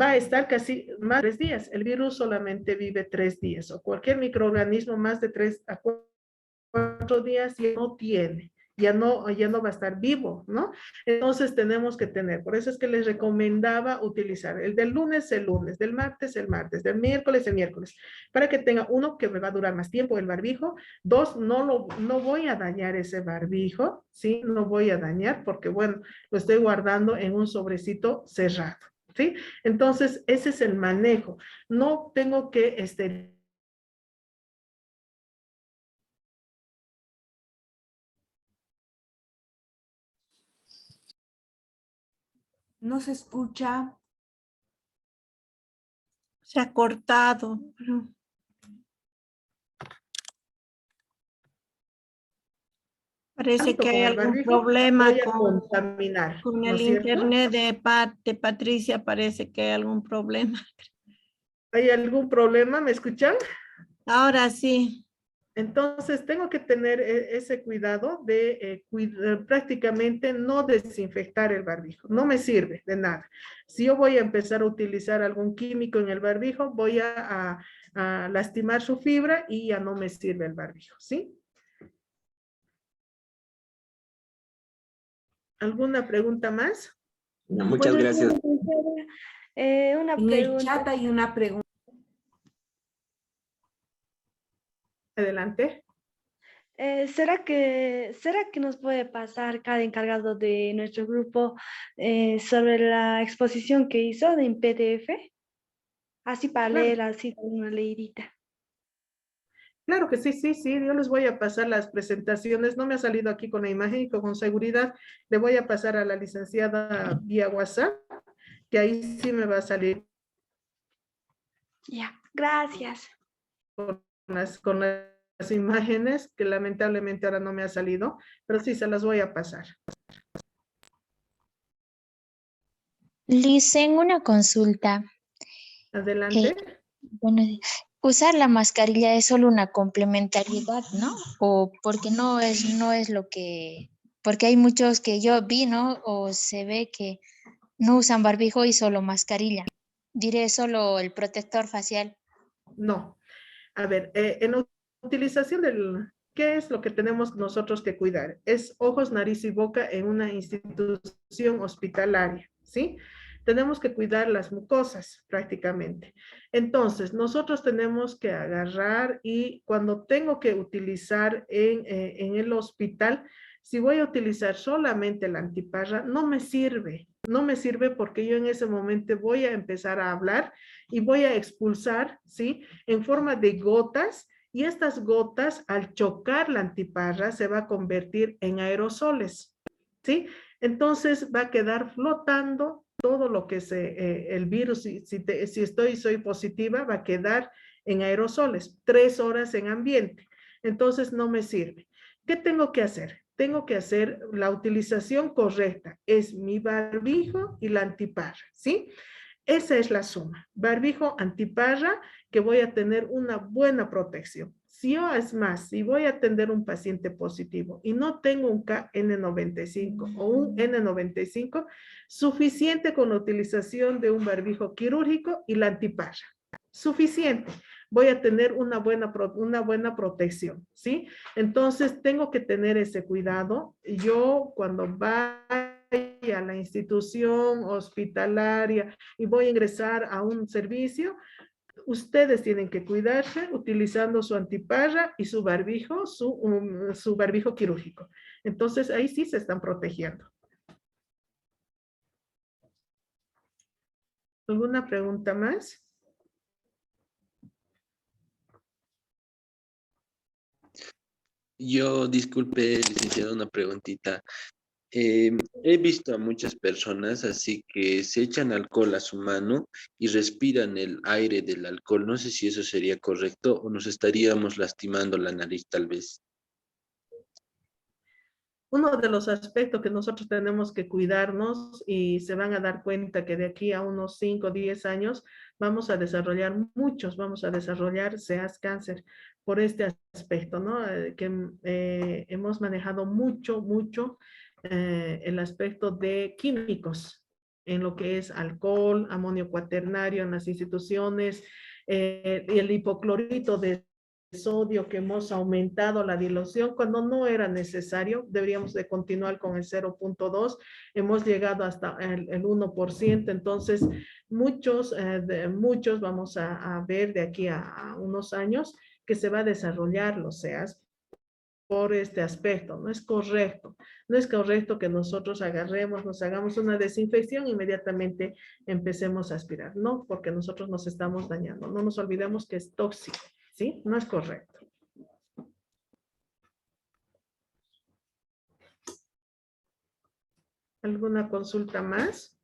Va a estar casi más de 3 días. El virus solamente vive 3 días, o cualquier microorganismo más de 3 a 4 días ya no tiene. Ya no va a estar vivo, ¿no? Entonces tenemos que tener, por eso es que les recomendaba utilizar el del lunes, del martes, el martes, del miércoles, el miércoles, para que tenga uno que me va a durar más tiempo el barbijo, dos, no voy a dañar ese barbijo, ¿sí? No voy a dañar porque, bueno, lo estoy guardando en un sobrecito cerrado, ¿sí? Entonces, ese es el manejo. No tengo que No se escucha. Se ha cortado. Parece que hay con el algún barbijo, problema voy a contaminar, con ¿no el es cierto? internet de Patricia. Parece que hay algún problema. ¿Hay algún problema? ¿Me escuchan? Ahora sí. Entonces, tengo que tener ese cuidado de prácticamente no desinfectar el barbijo. No me sirve de nada. Si yo voy a empezar a utilizar algún químico en el barbijo, voy a lastimar su fibra y ya no me sirve el barbijo, ¿sí? ¿Alguna pregunta más? Muchas gracias. Una En el pregunta. chat hay una pregunta. Adelante. ¿Será que nos puede pasar cada encargado de nuestro grupo sobre la exposición que hizo en PDF? Así para Claro. leer así con una leidita. Claro que sí, sí, sí, yo les voy a pasar las presentaciones, no me ha salido aquí con la imagen y con seguridad le voy a pasar a la licenciada vía WhatsApp, que ahí sí me va a salir Ya, gracias. con las imágenes, que lamentablemente ahora no me ha salido, pero sí se las voy a pasar. Licen, una consulta. Adelante. Bueno, usar la mascarilla es solo una complementariedad, ¿no? O porque no es lo que, porque hay muchos que yo vi, ¿no? O se ve que no usan barbijo y solo mascarilla. Diré solo el protector facial. No. A ver, en la utilización ¿qué es lo que tenemos nosotros que cuidar? Es ojos, nariz y boca en una institución hospitalaria, ¿sí? Tenemos que cuidar las mucosas prácticamente. Entonces, nosotros tenemos que agarrar y cuando tengo que utilizar en el hospital, si voy a utilizar solamente la antiparra, no me sirve. No me sirve porque yo en ese momento voy a empezar a hablar y voy a expulsar, ¿sí? En forma de gotas, y estas gotas al chocar la antiparra se va a convertir en aerosoles, ¿sí? Entonces va a quedar flotando todo lo que es el virus, soy positiva, va a quedar en aerosoles, 3 horas en ambiente. Entonces no me sirve. ¿Qué tengo que hacer? Tengo que hacer la utilización correcta. Es mi barbijo y la antiparra, ¿sí? Esa es la suma. Barbijo, antiparra, que voy a tener una buena protección. Si yo, es más, si voy a atender un paciente positivo y no tengo un KN95 o un N95, suficiente con la utilización de un barbijo quirúrgico y la antiparra. Suficiente. Voy a tener una buena protección, ¿sí? Entonces, tengo que tener ese cuidado. Yo, cuando vaya a la institución hospitalaria y voy a ingresar a un servicio, ustedes tienen que cuidarse utilizando su antiparra y su barbijo, su barbijo quirúrgico. Entonces, ahí sí se están protegiendo. ¿Alguna pregunta más? Yo, disculpe, licenciado, una preguntita. He visto a muchas personas así que se echan alcohol a su mano y respiran el aire del alcohol. No sé si eso sería correcto o nos estaríamos lastimando la nariz tal vez. Uno de los aspectos que nosotros tenemos que cuidarnos y se van a dar cuenta que de aquí a unos 5 o 10 años vamos a desarrollar SEAS cáncer por este aspecto, ¿no? Hemos manejado mucho el aspecto de químicos en lo que es alcohol, amonio cuaternario en las instituciones, y el hipoclorito de sodio, que hemos aumentado la dilución cuando no era necesario. Deberíamos de continuar con el 0.2, hemos llegado hasta el 1%. Entonces muchos vamos a ver de aquí a unos años que se va a desarrollar los SEAS por este aspecto. No es correcto que nosotros nos hagamos una desinfección e inmediatamente empecemos a aspirar. No, porque nosotros nos estamos dañando. No nos olvidemos que es tóxico, ¿sí? No es correcto. ¿Alguna consulta más?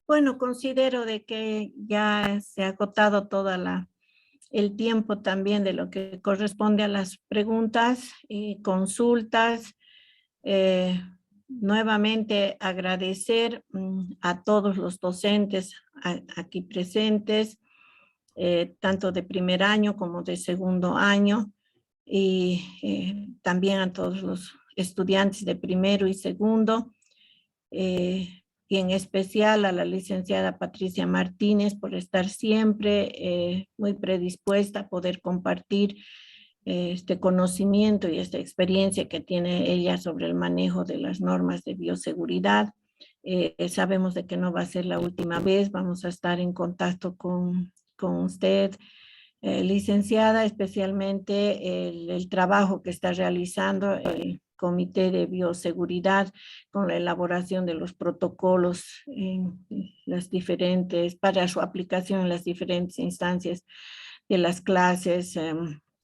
Bueno, considero de que ya se ha agotado el tiempo también de lo que corresponde a las preguntas y consultas. Nuevamente agradecer a todos los docentes aquí presentes, tanto de primer año como de segundo año, y también a todos los estudiantes de primero y segundo, y en especial a la licenciada Patricia Martínez por estar siempre muy predispuesta a poder compartir este conocimiento y esta experiencia que tiene ella sobre el manejo de las normas de bioseguridad. Sabemos de que no va a ser la última vez, vamos a estar en contacto con usted, licenciada, especialmente el trabajo que está realizando el Comité de Bioseguridad con la elaboración de los protocolos en las diferentes, para su aplicación en las diferentes instancias de las clases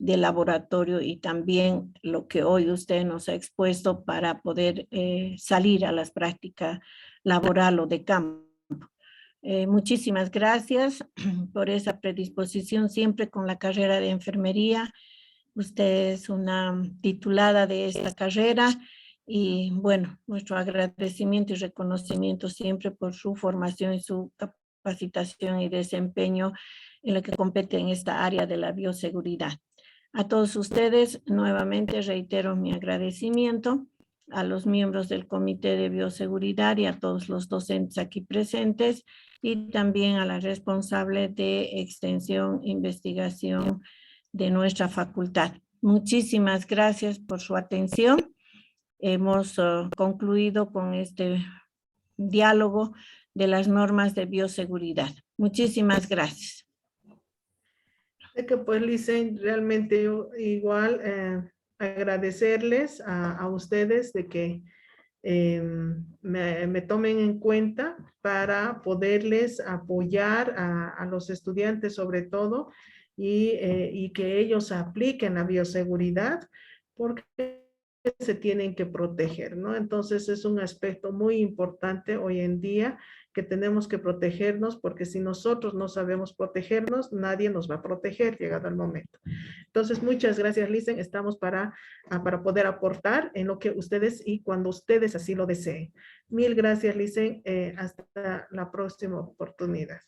de laboratorio y también lo que hoy usted nos ha expuesto para poder salir a las prácticas laboral o de campo. Muchísimas gracias por esa predisposición siempre con la carrera de enfermería. Usted es una titulada de esta carrera y bueno, nuestro agradecimiento y reconocimiento siempre por su formación y su capacitación y desempeño en lo que compete en esta área de la bioseguridad. A todos ustedes nuevamente reitero mi agradecimiento, a los miembros del Comité de Bioseguridad y a todos los docentes aquí presentes y también a la responsable de extensión e investigación de nuestra facultad. Muchísimas gracias por su atención. Hemos concluido con este diálogo de las normas de bioseguridad. Muchísimas gracias. Que pues, Licen, realmente yo igual agradecerles a ustedes de que me tomen en cuenta para poderles apoyar a los estudiantes sobre todo y que ellos apliquen la bioseguridad porque se tienen que proteger, ¿no? Entonces es un aspecto muy importante hoy en día que tenemos que protegernos porque si nosotros no sabemos protegernos, nadie nos va a proteger llegado el momento. Entonces, muchas gracias, Licen. Estamos para poder aportar en lo que ustedes y cuando ustedes así lo deseen. Mil gracias, Licen. Hasta la próxima oportunidad.